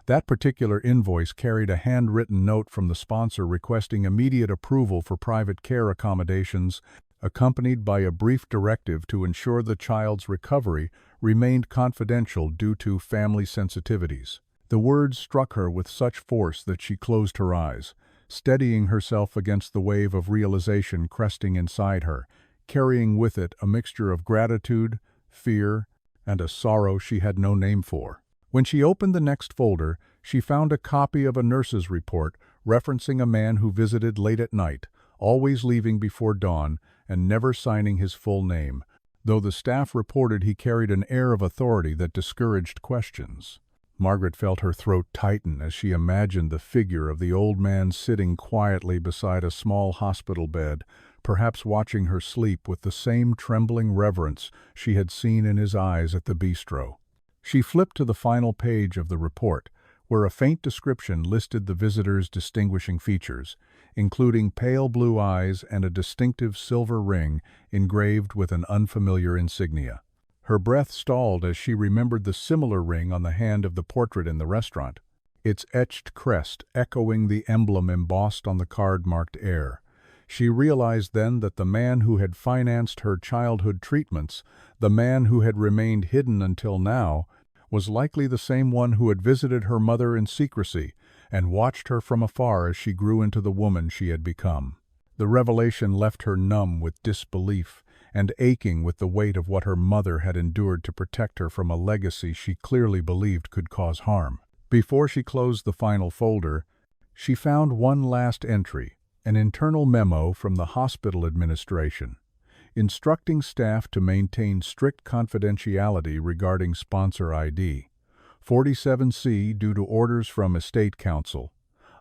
That particular invoice carried a handwritten note from the sponsor requesting immediate approval for private care accommodations, accompanied by a brief directive to ensure the child's recovery remained confidential due to family sensitivities. The words struck her with such force that she closed her eyes, steadying herself against the wave of realization cresting inside her, carrying with it a mixture of gratitude, fear, and a sorrow she had no name for. When she opened the next folder, she found a copy of a nurse's report referencing a man who visited late at night, always leaving before dawn and never signing his full name, though the staff reported he carried an air of authority that discouraged questions. Margaret felt her throat tighten as she imagined the figure of the old man sitting quietly beside a small hospital bed, perhaps watching her sleep with the same trembling reverence she had seen in his eyes at the bistro. She flipped to the final page of the report, where a faint description listed the visitor's distinguishing features, including pale blue eyes and a distinctive silver ring engraved with an unfamiliar insignia. Her breath stalled as she remembered the similar ring on the hand of the portrait in the restaurant, its etched crest echoing the emblem embossed on the card marked Heir. She realized then that the man who had financed her childhood treatments, the man who had remained hidden until now, was likely the same one who had visited her mother in secrecy and watched her from afar as she grew into the woman she had become. The revelation left her numb with disbelief and aching with the weight of what her mother had endured to protect her from a legacy she clearly believed could cause harm. Before she closed the final folder, she found one last entry, an internal memo from the hospital administration, instructing staff to maintain strict confidentiality regarding sponsor ID. 47C due to orders from Estate Council,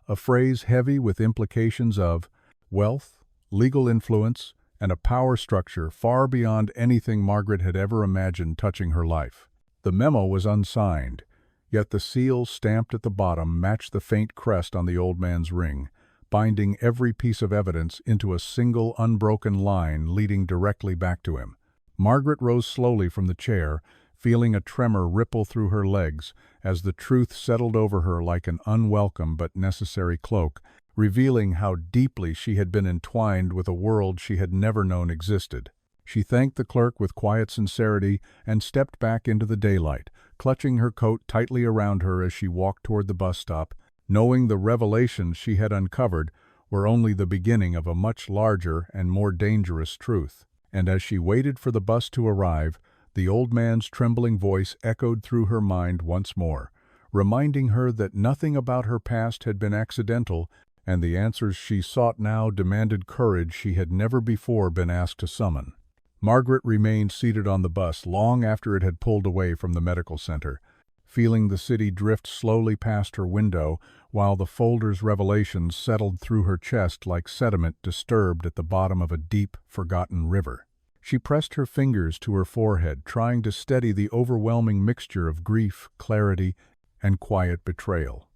a phrase heavy with implications of wealth, legal influence, and a power structure far beyond anything Margaret had ever imagined touching her life. The memo was unsigned, yet the seal stamped at the bottom matched the faint crest on the old man's ring, binding every piece of evidence into a single unbroken line leading directly back to him. Margaret rose slowly from the chair, feeling a tremor ripple through her legs as the truth settled over her like an unwelcome but necessary cloak, revealing how deeply she had been entwined with a world she had never known existed. She thanked the clerk with quiet sincerity and stepped back into the daylight, clutching her coat tightly around her as she walked toward the bus stop, knowing the revelations she had uncovered were only the beginning of a much larger and more dangerous truth. And as she waited for the bus to arrive, the old man's trembling voice echoed through her mind once more, reminding her that nothing about her past had been accidental, and the answers she sought now demanded courage she had never before been asked to summon. Margaret remained seated on the bus long after it had pulled away from the medical center, feeling the city drift slowly past her window while the folder's revelations settled through her chest like sediment disturbed at the bottom of a deep, forgotten river. She pressed her fingers to her forehead, trying to steady the overwhelming mixture of grief, clarity, and quiet betrayal,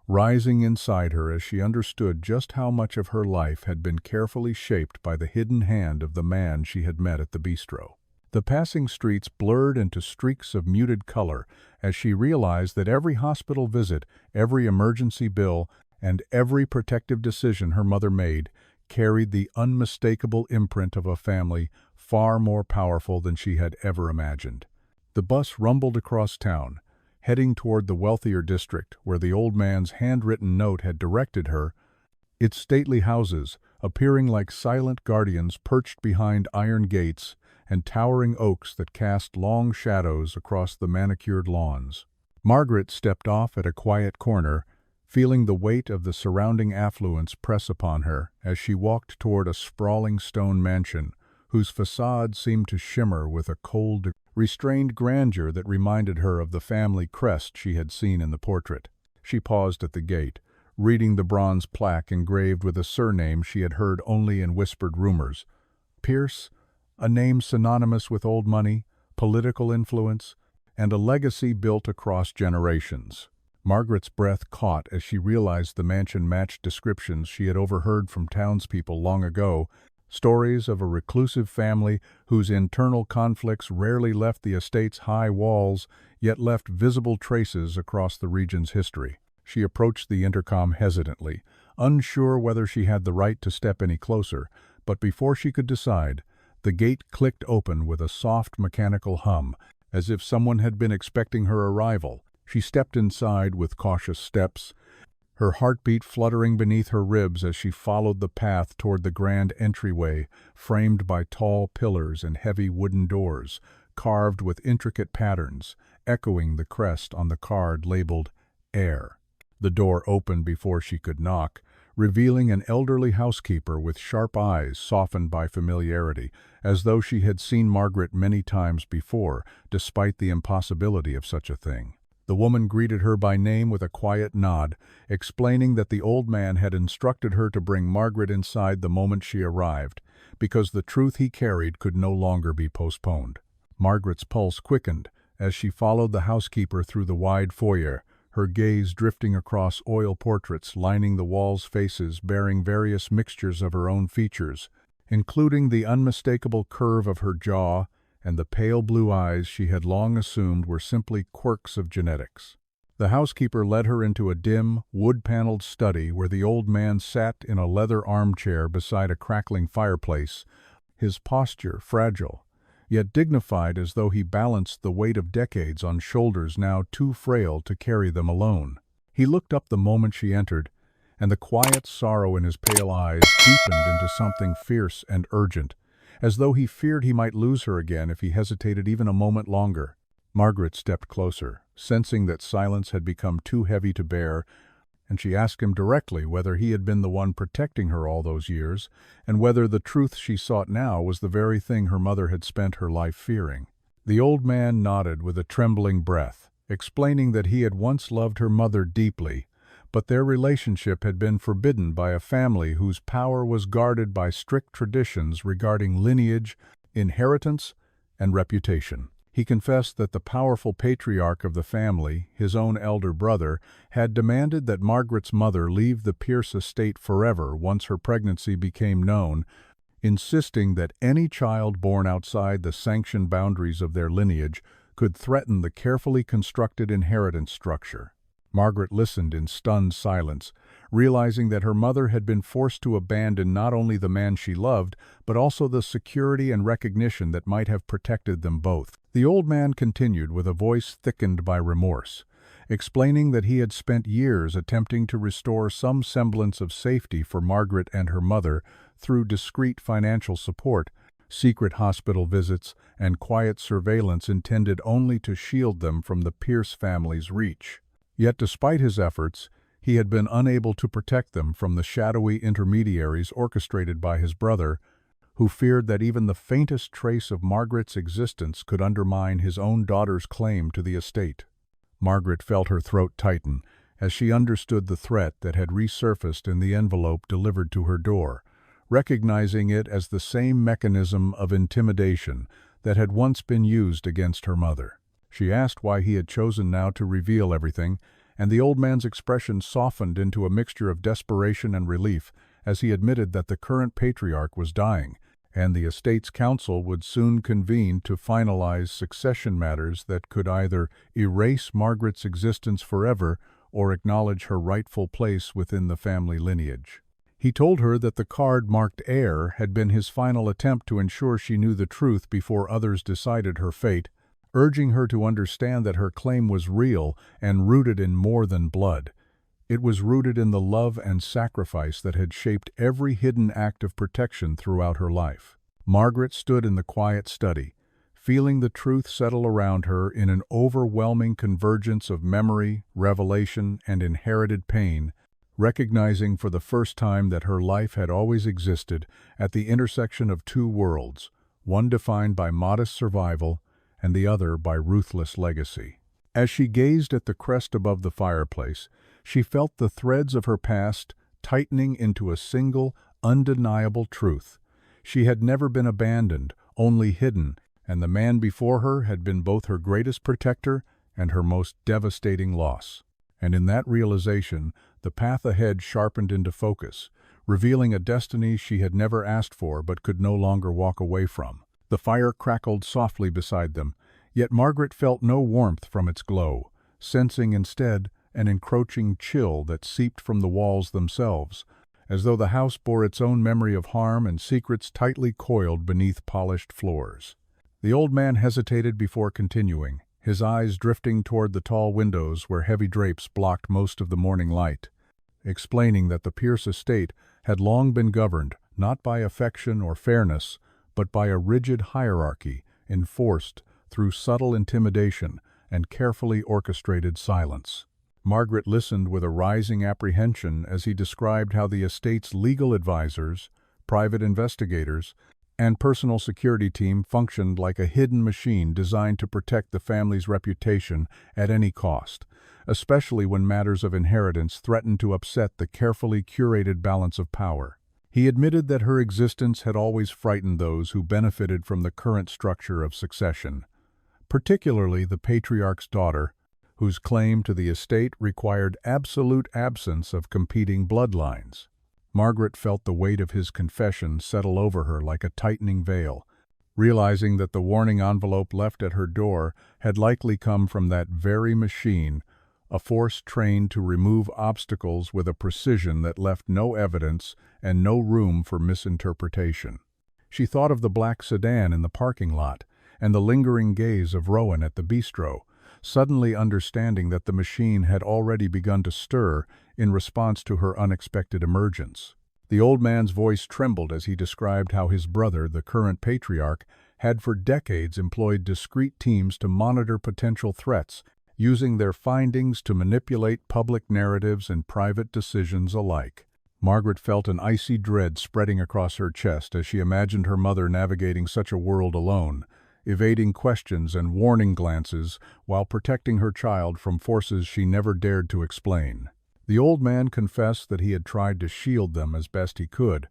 rising inside her as she understood just how much of her life had been carefully shaped by the hidden hand of the man she had met at the bistro. The passing streets blurred into streaks of muted color as she realized that every hospital visit, every emergency bill, and every protective decision her mother made carried the unmistakable imprint of a family far more powerful than she had ever imagined. The bus rumbled across town, heading toward the wealthier district where the old man's handwritten note had directed her, its stately houses appearing like silent guardians perched behind iron gates and towering oaks that cast long shadows across the manicured lawns. Margaret stepped off at a quiet corner, feeling the weight of the surrounding affluence press upon her as she walked toward a sprawling stone mansion whose facade seemed to shimmer with a cold, restrained grandeur that reminded her of the family crest she had seen in the portrait. She paused at the gate, reading the bronze plaque engraved with a surname she had heard only in whispered rumors. Pierce, a name synonymous with old money, political influence, and a legacy built across generations. Margaret's breath caught as she realized the mansion matched descriptions she had overheard from townspeople long ago, stories of a reclusive family whose internal conflicts rarely left the estate's high walls, yet left visible traces across the region's history. She approached the intercom hesitantly, unsure whether she had the right to step any closer, but before she could decide, the gate clicked open with a soft mechanical hum, as if someone had been expecting her arrival. She stepped inside with cautious steps, her heartbeat fluttering beneath her ribs as she followed the path toward the grand entryway, framed by tall pillars and heavy wooden doors, carved with intricate patterns, echoing the crest on the card labeled Heir. The door opened before she could knock, revealing an elderly housekeeper with sharp eyes softened by familiarity, as though she had seen Margaret many times before, despite the impossibility of such a thing. The woman greeted her by name with a quiet nod, explaining that the old man had instructed her to bring Margaret inside the moment she arrived, because the truth he carried could no longer be postponed. Margaret's pulse quickened as she followed the housekeeper through the wide foyer, her gaze drifting across oil portraits lining the walls' faces bearing various mixtures of her own features, including the unmistakable curve of her jaw and the pale blue eyes she had long assumed were simply quirks of genetics. The housekeeper led her into a dim, wood-paneled study where the old man sat in a leather armchair beside a crackling fireplace, his posture fragile, yet dignified as though he balanced the weight of decades on shoulders now too frail to carry them alone. He looked up the moment she entered, and the quiet sorrow in his pale eyes deepened into something fierce and urgent, as though he feared he might lose her again if he hesitated even a moment longer. Margaret stepped closer, sensing that silence had become too heavy to bear, and she asked him directly whether he had been the one protecting her all those years, and whether the truth she sought now was the very thing her mother had spent her life fearing. The old man nodded with a trembling breath, explaining that he had once loved her mother deeply, but their relationship had been forbidden by a family whose power was guarded by strict traditions regarding lineage, inheritance, and reputation. He confessed that the powerful patriarch of the family, his own elder brother, had demanded that Margaret's mother leave the Pierce estate forever once her pregnancy became known, insisting that any child born outside the sanctioned boundaries of their lineage could threaten the carefully constructed inheritance structure. Margaret listened in stunned silence, realizing that her mother had been forced to abandon not only the man she loved, but also the security and recognition that might have protected them both. The old man continued with a voice thickened by remorse, explaining that he had spent years attempting to restore some semblance of safety for Margaret and her mother through discreet financial support, secret hospital visits, and quiet surveillance intended only to shield them from the Pierce family's reach. Yet despite his efforts, he had been unable to protect them from the shadowy intermediaries orchestrated by his brother, who feared that even the faintest trace of Margaret's existence could undermine his own daughter's claim to the estate. Margaret felt her throat tighten as she understood the threat that had resurfaced in the envelope delivered to her door, recognizing it as the same mechanism of intimidation that had once been used against her mother. She asked why he had chosen now to reveal everything, and the old man's expression softened into a mixture of desperation and relief as he admitted that the current patriarch was dying, and the estate's council would soon convene to finalize succession matters that could either erase Margaret's existence forever or acknowledge her rightful place within the family lineage. He told her that the card marked Heir had been his final attempt to ensure she knew the truth before others decided her fate, urging her to understand that her claim was real and rooted in more than blood. It was rooted in the love and sacrifice that had shaped every hidden act of protection throughout her life. Margaret stood in the quiet study, feeling the truth settle around her in an overwhelming convergence of memory, revelation, and inherited pain, recognizing for the first time that her life had always existed at the intersection of two worlds, one defined by modest survival and the other by ruthless legacy. As she gazed at the crest above the fireplace, she felt the threads of her past tightening into a single, undeniable truth. She had never been abandoned, only hidden, and the man before her had been both her greatest protector and her most devastating loss. and in that realization, the path ahead sharpened into focus, revealing a destiny she had never asked for but could no longer walk away from. The fire crackled softly beside them, yet Margaret felt no warmth from its glow, sensing instead an encroaching chill that seeped from the walls themselves, as though the house bore its own memory of harm and secrets tightly coiled beneath polished floors. The old man hesitated before continuing, his eyes drifting toward the tall windows where heavy drapes blocked most of the morning light, explaining that the Pierce estate had long been governed not by affection or fairness, but by a rigid hierarchy enforced through subtle intimidation and carefully orchestrated silence. Margaret listened with a rising apprehension as he described how the estate's legal advisors, private investigators, and personal security team functioned like a hidden machine designed to protect the family's reputation at any cost, especially when matters of inheritance threatened to upset the carefully curated balance of power. He admitted that her existence had always frightened those who benefited from the current structure of succession, particularly the patriarch's daughter, whose claim to the estate required absolute absence of competing bloodlines. Margaret felt the weight of his confession settle over her like a tightening veil, realizing that the warning envelope left at her door had likely come from that very machine, a force trained to remove obstacles with a precision that left no evidence and no room for misinterpretation. She thought of the black sedan in the parking lot and the lingering gaze of Rowan at the bistro, suddenly understanding that the machine had already begun to stir in response to her unexpected emergence. The old man's voice trembled as he described how his brother, the current patriarch, had for decades employed discreet teams to monitor potential threats, using their findings to manipulate public narratives and private decisions alike. Margaret felt an icy dread spreading across her chest as she imagined her mother navigating such a world alone, evading questions and warning glances while protecting her child from forces she never dared to explain. The old man confessed that he had tried to shield them as best he could,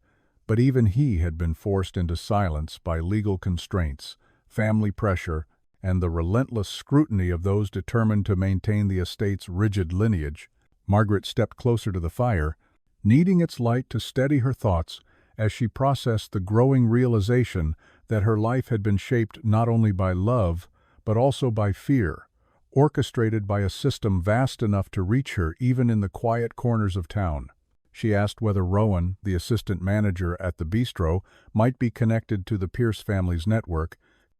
but even he had been forced into silence by legal constraints, family pressure, and the relentless scrutiny of those determined to maintain the estate's rigid lineage. Margaret stepped closer to the fire, needing its light to steady her thoughts as she processed the growing realization that her life had been shaped not only by love, but also by fear, orchestrated by a system vast enough to reach her even in the quiet corners of town. She asked whether Rowan, the assistant manager at the bistro, might be connected to the Pierce family's network,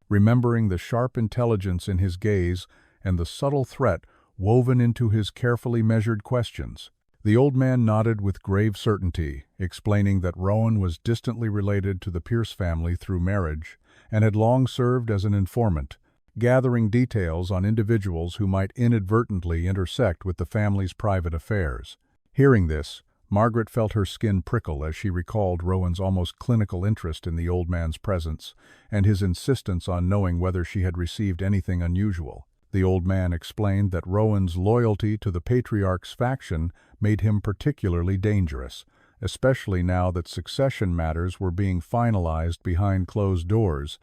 remembering the sharp intelligence in his gaze and the subtle threat woven into his carefully measured questions. The old man nodded with grave certainty, explaining that Rowan was distantly related to the Pierce family through marriage and had long served as an informant, gathering details on individuals who might inadvertently intersect with the family's private affairs. Hearing this, Margaret felt her skin prickle as she recalled Rowan's almost clinical interest in the old man's presence and his insistence on knowing whether she had received anything unusual. The old man explained that Rowan's loyalty to the patriarch's faction made him particularly dangerous, especially now that succession matters were being finalized behind closed doors,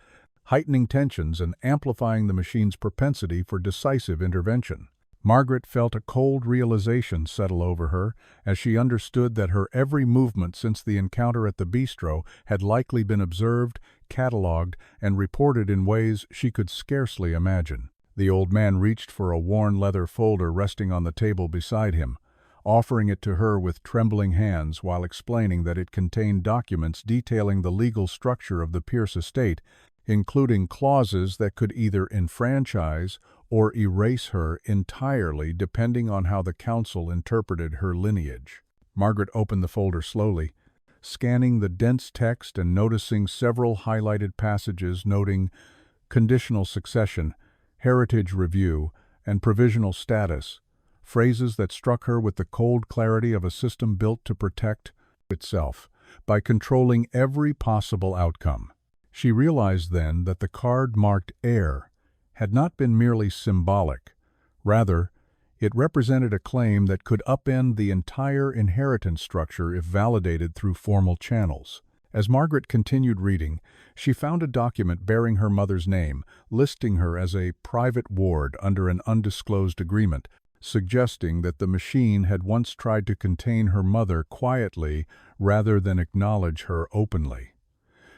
heightening tensions and amplifying the machine's propensity for decisive intervention. Margaret felt a cold realization settle over her as she understood that her every movement since the encounter at the bistro had likely been observed, catalogued, and reported in ways she could scarcely imagine. The old man reached for a worn leather folder resting on the table beside him, offering it to her with trembling hands while explaining that it contained documents detailing the legal structure of the Pierce estate, including clauses that could either enfranchise or erase her entirely depending on how the council interpreted her lineage. Margaret opened the folder slowly, scanning the dense text and noticing several highlighted passages noting conditional succession, heritage review, and provisional status, phrases that struck her with the cold clarity of a system built to protect itself by controlling every possible outcome. She realized then that the card marked Heir had not been merely symbolic. Rather, it represented a claim that could upend the entire inheritance structure if validated through formal channels. As Margaret continued reading, she found a document bearing her mother's name, listing her as a private ward under an undisclosed agreement, suggesting that the machine had once tried to contain her mother quietly rather than acknowledge her openly.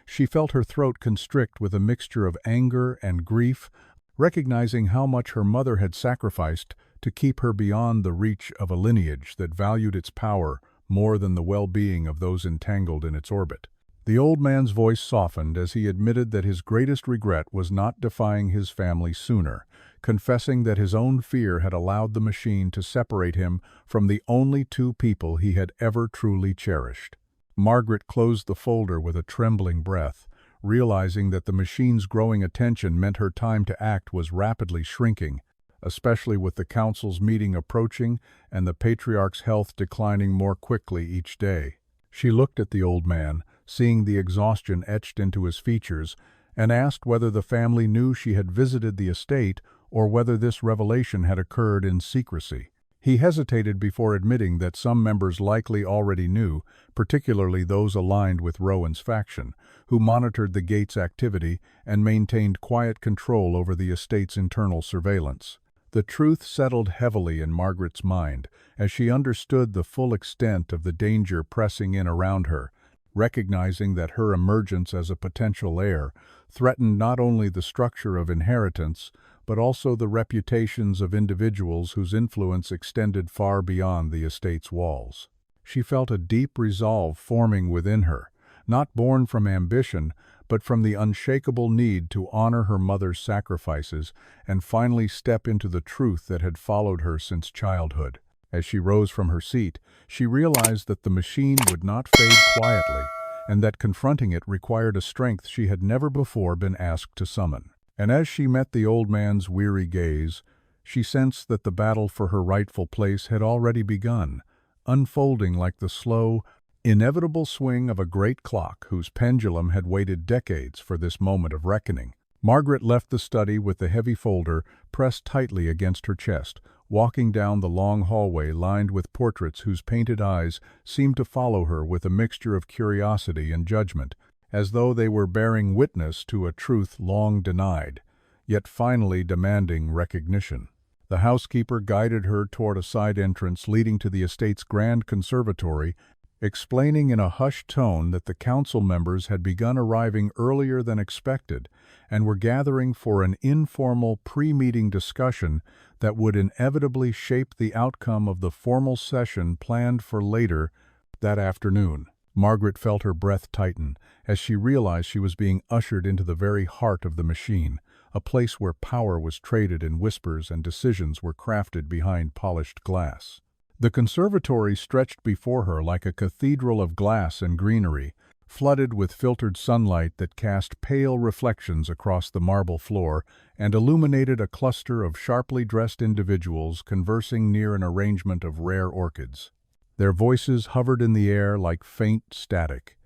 She felt her throat constrict with a mixture of anger and grief, recognizing how much her mother had sacrificed to keep her beyond the reach of a lineage that valued its power more than the well-being of those entangled in its orbit. The old man's voice softened as he admitted that his greatest regret was not defying his family sooner, confessing that his own fear had allowed the machine to separate him from the only two people he had ever truly cherished. Margaret closed the folder with a trembling breath, realizing that the machine's growing attention meant her time to act was rapidly shrinking, especially with the council's meeting approaching and the patriarch's health declining more quickly each day. She looked at the old man, seeing the exhaustion etched into his features, and asked whether the family knew she had visited the estate or whether this revelation had occurred in secrecy. He hesitated before admitting that some members likely already knew, particularly those aligned with Rowan's faction, who monitored the gate's activity and maintained quiet control over the estate's internal surveillance. The truth settled heavily in Margaret's mind as she understood the full extent of the danger pressing in around her, recognizing that her emergence as a potential heir threatened not only the structure of inheritance, but also the reputations of individuals whose influence extended far beyond the estate's walls. She felt a deep resolve forming within her, not born from ambition, but from the unshakable need to honor her mother's sacrifices and finally step into the truth that had followed her since childhood. As she rose from her seat, she realized that the machine would not fade quietly, and that confronting it required a strength she had never before been asked to summon. And as she met the old man's weary gaze, she sensed that the battle for her rightful place had already begun, unfolding like the slow, inevitable swing of a great clock whose pendulum had waited decades for this moment of reckoning. Margaret left the study with the heavy folder pressed tightly against her chest, walking down the long hallway lined with portraits whose painted eyes seemed to follow her with a mixture of curiosity and judgment, as though they were bearing witness to a truth long denied, yet finally demanding recognition. The housekeeper guided her toward a side entrance leading to the estate's grand conservatory, explaining in a hushed tone that the council members had begun arriving earlier than expected and were gathering for an informal pre-meeting discussion that would inevitably shape the outcome of the formal session planned for later that afternoon. Margaret felt her breath tighten as she realized she was being ushered into the very heart of the machine, a place where power was traded in whispers and decisions were crafted behind polished glass. The conservatory stretched before her like a cathedral of glass and greenery, flooded with filtered sunlight that cast pale reflections across the marble floor and illuminated a cluster of sharply dressed individuals conversing near an arrangement of rare orchids. Their voices hovered in the air like faint static,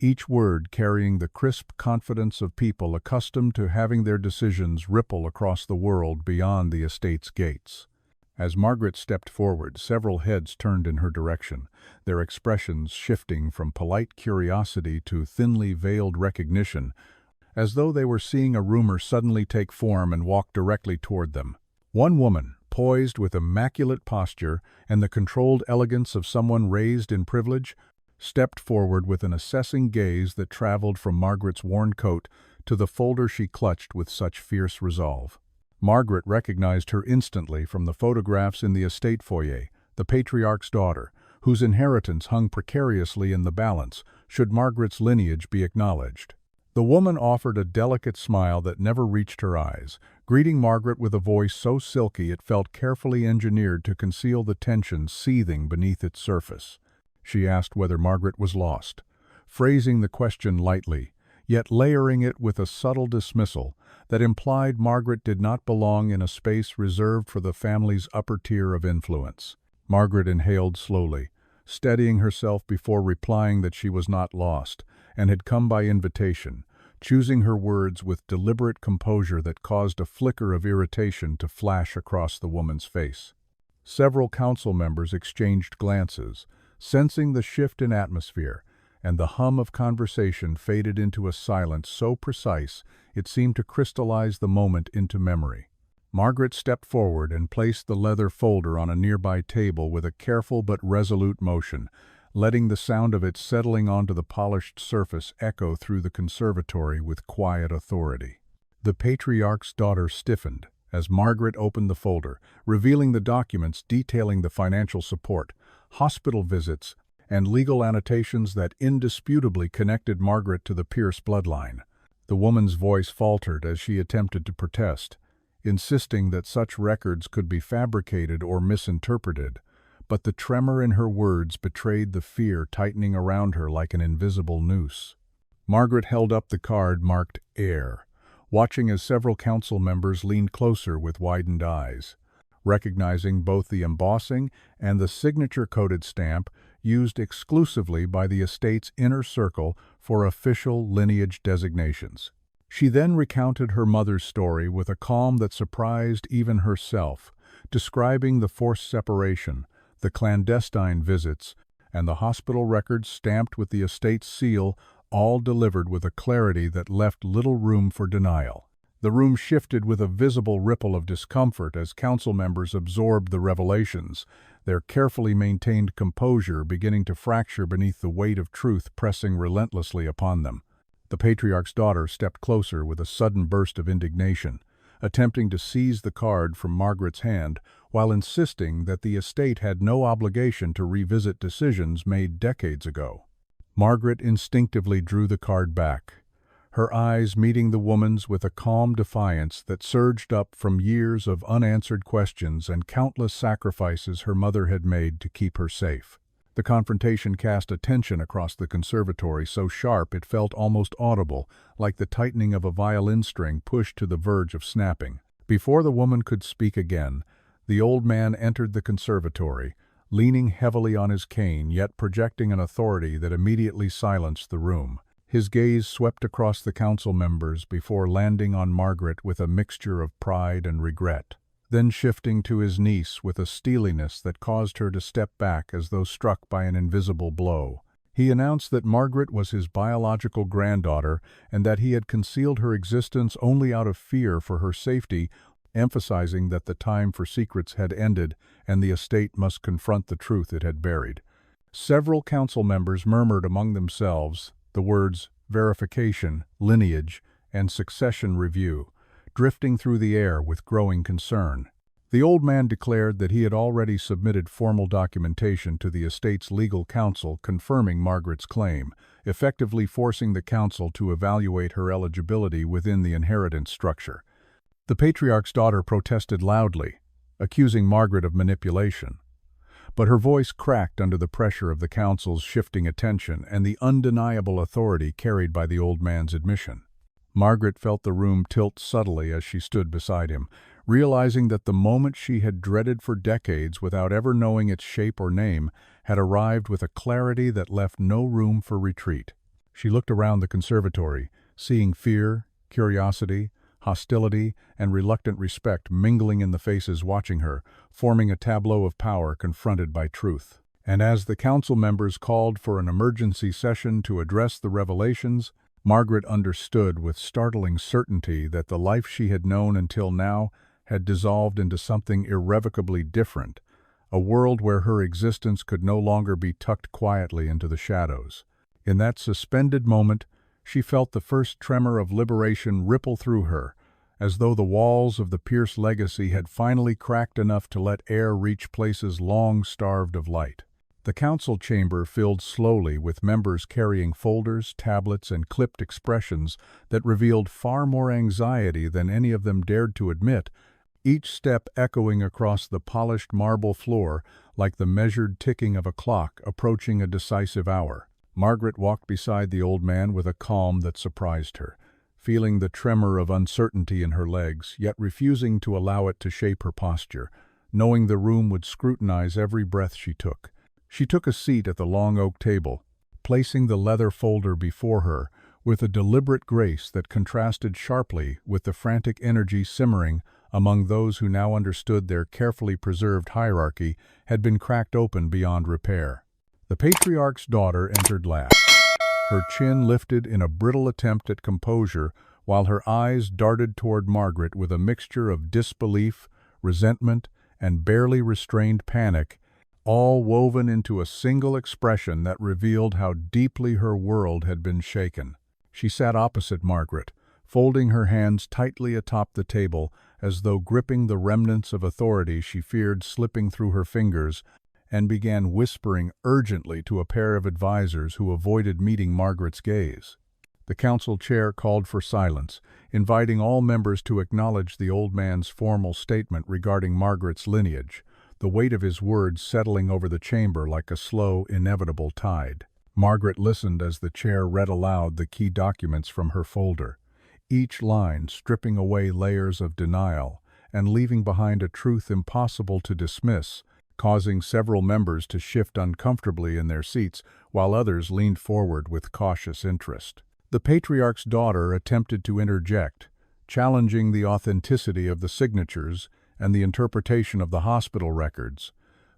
each word carrying the crisp confidence of people accustomed to having their decisions ripple across the world beyond the estate's gates. As Margaret stepped forward, several heads turned in her direction, their expressions shifting from polite curiosity to thinly veiled recognition, as though they were seeing a rumor suddenly take form and walk directly toward them. One woman, poised with immaculate posture and the controlled elegance of someone raised in privilege, stepped forward with an assessing gaze that traveled from Margaret's worn coat to the folder she clutched with such fierce resolve. Margaret recognized her instantly from the photographs in the estate foyer, the patriarch's daughter, whose inheritance hung precariously in the balance, should Margaret's lineage be acknowledged. The woman offered a delicate smile that never reached her eyes, greeting Margaret with a voice so silky it felt carefully engineered to conceal the tension seething beneath its surface. She asked whether Margaret was lost, phrasing the question lightly, yet layering it with a subtle dismissal that implied Margaret did not belong in a space reserved for the family's upper tier of influence. Margaret inhaled slowly, steadying herself before replying that she was not lost and had come by invitation, choosing her words with deliberate composure that caused a flicker of irritation to flash across the woman's face. Several council members exchanged glances, sensing the shift in atmosphere, and the hum of conversation faded into a silence so precise it seemed to crystallize the moment into memory. Margaret stepped forward and placed the leather folder on a nearby table with a careful but resolute motion, letting the sound of it settling onto the polished surface echo through the conservatory with quiet authority. The patriarch's daughter stiffened as Margaret opened the folder, revealing the documents detailing the financial support, hospital visits, and legal annotations that indisputably connected Margaret to the Pierce bloodline. The woman's voice faltered as she attempted to protest, insisting that such records could be fabricated or misinterpreted, but the tremor in her words betrayed the fear tightening around her like an invisible noose. Margaret held up the card marked Heir, watching as several council members leaned closer with widened eyes. Recognizing both the embossing and the signature-coded stamp used exclusively by the estate's inner circle for official lineage designations. She then recounted her mother's story with a calm that surprised even herself, describing the forced separation, the clandestine visits, and the hospital records stamped with the estate's seal, all delivered with a clarity that left little room for denial. The room shifted with a visible ripple of discomfort as council members absorbed the revelations, their carefully maintained composure beginning to fracture beneath the weight of truth pressing relentlessly upon them. The patriarch's daughter stepped closer with a sudden burst of indignation, attempting to seize the card from Margaret's hand while insisting that the estate had no obligation to revisit decisions made decades ago. Margaret instinctively drew the card back, her eyes meeting the woman's with a calm defiance that surged up from years of unanswered questions and countless sacrifices her mother had made to keep her safe. The confrontation cast a tension across the conservatory so sharp it felt almost audible, like the tightening of a violin string pushed to the verge of snapping. Before the woman could speak again, the old man entered the conservatory, leaning heavily on his cane yet projecting an authority that immediately silenced the room. His gaze swept across the council members before landing on Margaret with a mixture of pride and regret, then shifting to his niece with a steeliness that caused her to step back as though struck by an invisible blow. He announced that Margaret was his biological granddaughter and that he had concealed her existence only out of fear for her safety, emphasizing that the time for secrets had ended and the estate must confront the truth it had buried. Several council members murmured among themselves the words verification, lineage, and succession review, drifting through the air with growing concern. The old man declared that he had already submitted formal documentation to the estate's legal counsel confirming Margaret's claim, effectively forcing the council to evaluate her eligibility within the inheritance structure. The patriarch's daughter protested loudly, accusing Margaret of manipulation. But her voice cracked under the pressure of the council's shifting attention and the undeniable authority carried by the old man's admission. Margaret felt the room tilt subtly as she stood beside him, realizing that the moment she had dreaded for decades without ever knowing its shape or name had arrived with a clarity that left no room for retreat. She looked around the conservatory, seeing fear, curiosity, hostility, and reluctant respect mingling in the faces watching her, forming a tableau of power confronted by truth. And as the council members called for an emergency session to address the revelations, Margaret understood with startling certainty that the life she had known until now had dissolved into something irrevocably different, a world where her existence could no longer be tucked quietly into the shadows. In that suspended moment, she felt the first tremor of liberation ripple through her, as though the walls of the Pierce legacy had finally cracked enough to let air reach places long starved of light. The council chamber filled slowly with members carrying folders, tablets, and clipped expressions that revealed far more anxiety than any of them dared to admit, each step echoing across the polished marble floor like the measured ticking of a clock approaching a decisive hour. Margaret walked beside the old man with a calm that surprised her, feeling the tremor of uncertainty in her legs, yet refusing to allow it to shape her posture, knowing the room would scrutinize every breath she took. She took a seat at the long oak table, placing the leather folder before her with a deliberate grace that contrasted sharply with the frantic energy simmering among those who now understood their carefully preserved hierarchy had been cracked open beyond repair. The patriarch's daughter entered last, her chin lifted in a brittle attempt at composure while her eyes darted toward Margaret with a mixture of disbelief, resentment, and barely restrained panic, all woven into a single expression that revealed how deeply her world had been shaken. She sat opposite Margaret, folding her hands tightly atop the table as though gripping the remnants of authority she feared slipping through her fingers, and began whispering urgently to a pair of advisers who avoided meeting Margaret's gaze. The council chair called for silence, inviting all members to acknowledge the old man's formal statement regarding Margaret's lineage, the weight of his words settling over the chamber like a slow, inevitable tide. Margaret listened as the chair read aloud the key documents from her folder, each line stripping away layers of denial and leaving behind a truth impossible to dismiss, causing several members to shift uncomfortably in their seats while others leaned forward with cautious interest. The patriarch's daughter attempted to interject, challenging the authenticity of the signatures and the interpretation of the hospital records,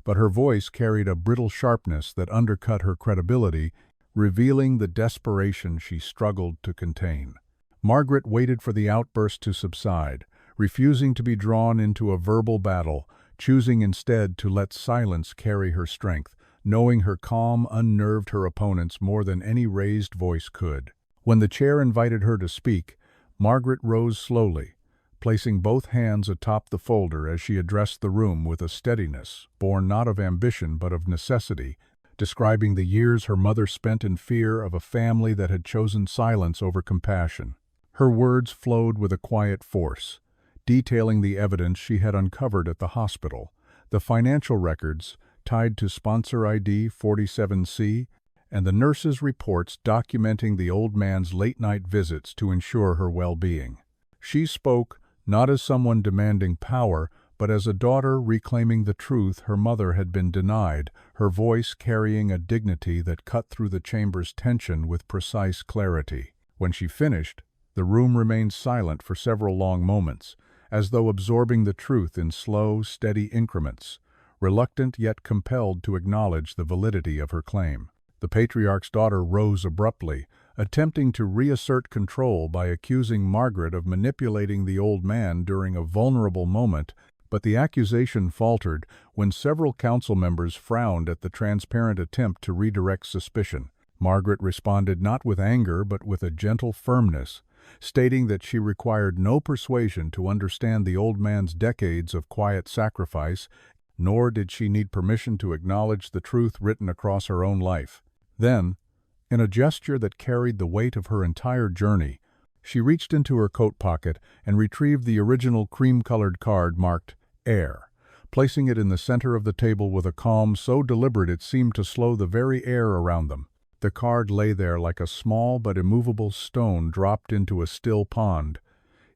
but her voice carried a brittle sharpness that undercut her credibility, revealing the desperation she struggled to contain. Margaret waited for the outburst to subside, refusing to be drawn into a verbal battle, choosing instead to let silence carry her strength, knowing her calm unnerved her opponents more than any raised voice could. When the chair invited her to speak, Margaret rose slowly, placing both hands atop the folder as she addressed the room with a steadiness born not of ambition but of necessity, describing the years her mother spent in fear of a family that had chosen silence over compassion. Her words flowed with a quiet force, detailing the evidence she had uncovered at the hospital, the financial records tied to sponsor ID 47C, and the nurse's reports documenting the old man's late-night visits to ensure her well-being. She spoke not as someone demanding power, but as a daughter reclaiming the truth her mother had been denied, her voice carrying a dignity that cut through the chamber's tension with precise clarity. When she finished, the room remained silent for several long moments, as though absorbing the truth in slow, steady increments, reluctant yet compelled to acknowledge the validity of her claim. The patriarch's daughter rose abruptly, attempting to reassert control by accusing Margaret of manipulating the old man during a vulnerable moment, but the accusation faltered when several council members frowned at the transparent attempt to redirect suspicion. Margaret responded not with anger but with a gentle firmness, stating that she required no persuasion to understand the old man's decades of quiet sacrifice, nor did she need permission to acknowledge the truth written across her own life. Then, in a gesture that carried the weight of her entire journey, she reached into her coat pocket and retrieved the original cream-colored card marked Heir, placing it in the center of the table with a calm so deliberate it seemed to slow the very air around them. The card lay there like a small but immovable stone dropped into a still pond,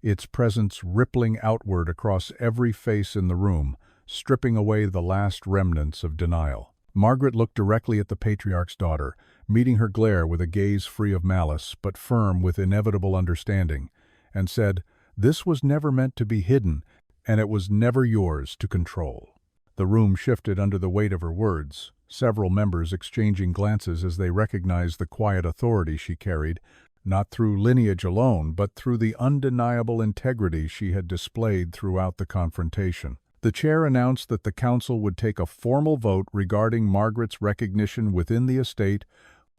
its presence rippling outward across every face in the room, stripping away the last remnants of denial. Margaret looked directly at the patriarch's daughter, meeting her glare with a gaze free of malice but firm with inevitable understanding, and said, "This was never meant to be hidden, and it was never yours to control." The room shifted under the weight of her words, several members exchanging glances as they recognized the quiet authority she carried, not through lineage alone, but through the undeniable integrity she had displayed throughout the confrontation. The chair announced that the council would take a formal vote regarding Margaret's recognition within the estate,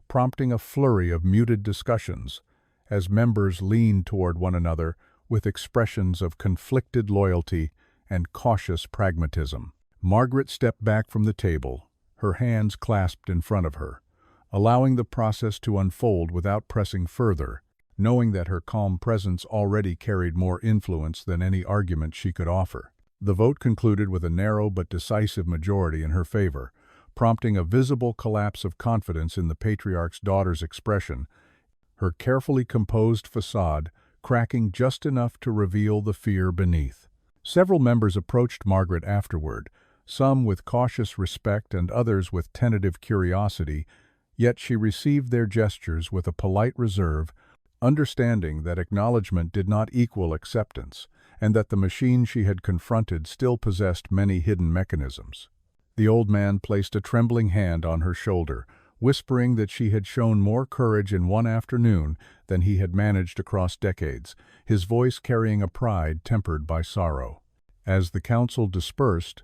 prompting a flurry of muted discussions, as members leaned toward one another with expressions of conflicted loyalty and cautious pragmatism. Margaret stepped back from the table, her hands clasped in front of her, allowing the process to unfold without pressing further, knowing that her calm presence already carried more influence than any argument she could offer. The vote concluded with a narrow but decisive majority in her favor, prompting a visible collapse of confidence in the patriarch's daughter's expression, her carefully composed facade cracking just enough to reveal the fear beneath. Several members approached Margaret afterward, some with cautious respect and others with tentative curiosity, yet she received their gestures with a polite reserve, understanding that acknowledgement did not equal acceptance, and that the machine she had confronted still possessed many hidden mechanisms. The old man placed a trembling hand on her shoulder, whispering that she had shown more courage in one afternoon than he had managed across decades, his voice carrying a pride tempered by sorrow. As the council dispersed,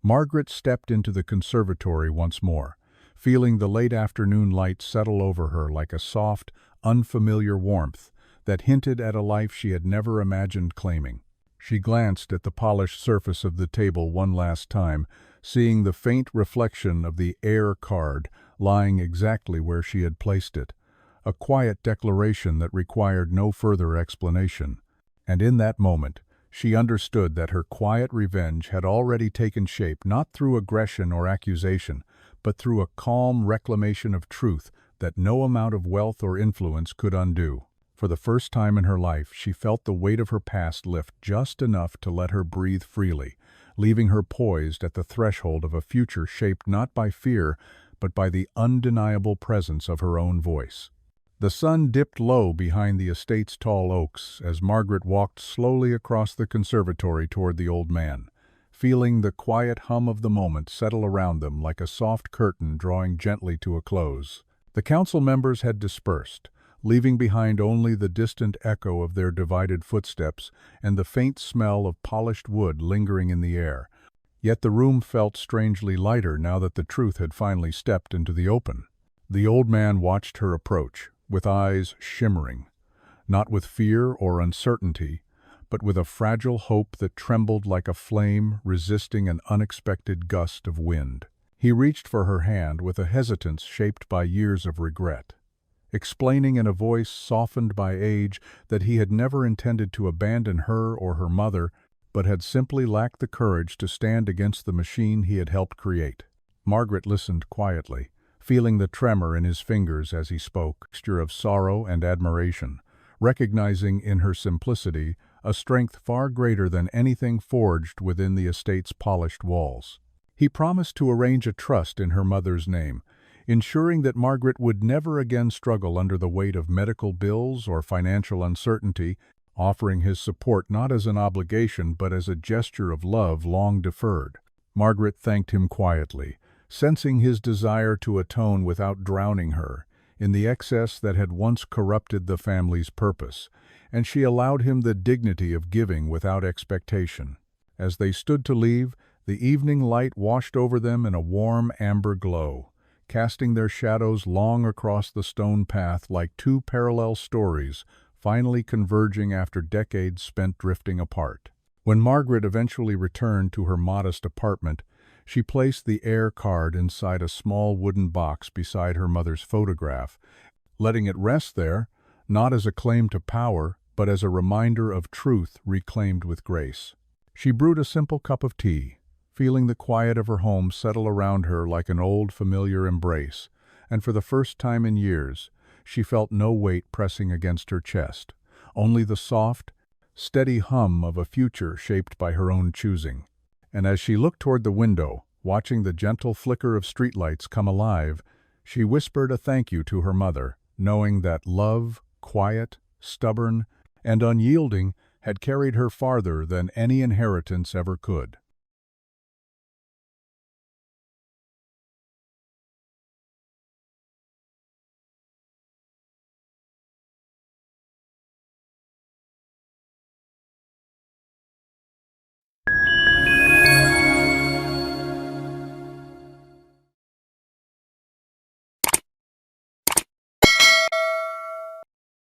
Margaret stepped into the conservatory once more, feeling the late afternoon light settle over her like a soft, unfamiliar warmth that hinted at a life she had never imagined claiming. She glanced at the polished surface of the table one last time, seeing the faint reflection of the Heir card lying exactly where she had placed it, a quiet declaration that required no further explanation. And in that moment, she understood that her quiet revenge had already taken shape not through aggression or accusation, but through a calm reclamation of truth that no amount of wealth or influence could undo. For the first time in her life, she felt the weight of her past lift just enough to let her breathe freely, leaving her poised at the threshold of a future shaped not by fear, but by the undeniable presence of her own voice. The sun dipped low behind the estate's tall oaks as Margaret walked slowly across the conservatory toward the old man, feeling the quiet hum of the moment settle around them like a soft curtain drawing gently to a close. The council members had dispersed, leaving behind only the distant echo of their divided footsteps and the faint smell of polished wood lingering in the air. Yet the room felt strangely lighter now that the truth had finally stepped into the open. The old man watched her approach, with eyes shimmering, not with fear or uncertainty, but with a fragile hope that trembled like a flame resisting an unexpected gust of wind. He reached for her hand with a hesitance shaped by years of regret, explaining in a voice softened by age that he had never intended to abandon her or her mother, but had simply lacked the courage to stand against the machine he had helped create. Margaret listened quietly, feeling the tremor in his fingers as he spoke, a mixture of sorrow and admiration, recognizing in her simplicity a strength far greater than anything forged within the estate's polished walls. He promised to arrange a trust in her mother's name, ensuring that Margaret would never again struggle under the weight of medical bills or financial uncertainty, offering his support not as an obligation but as a gesture of love long deferred. Margaret thanked him quietly, sensing his desire to atone without drowning her in the excess that had once corrupted the family's purpose, and she allowed him the dignity of giving without expectation. As they stood to leave, the evening light washed over them in a warm amber glow, casting their shadows long across the stone path like two parallel stories, finally converging after decades spent drifting apart. When Margaret eventually returned to her modest apartment, she placed the Heir card inside a small wooden box beside her mother's photograph, letting it rest there, not as a claim to power, but as a reminder of truth reclaimed with grace. She brewed a simple cup of tea, feeling the quiet of her home settle around her like an old familiar embrace, and for the first time in years, she felt no weight pressing against her chest, only the soft, steady hum of a future shaped by her own choosing. And as she looked toward the window, watching the gentle flicker of streetlights come alive, she whispered a thank you to her mother, knowing that love, quiet, stubborn, and unyielding, had carried her farther than any inheritance ever could.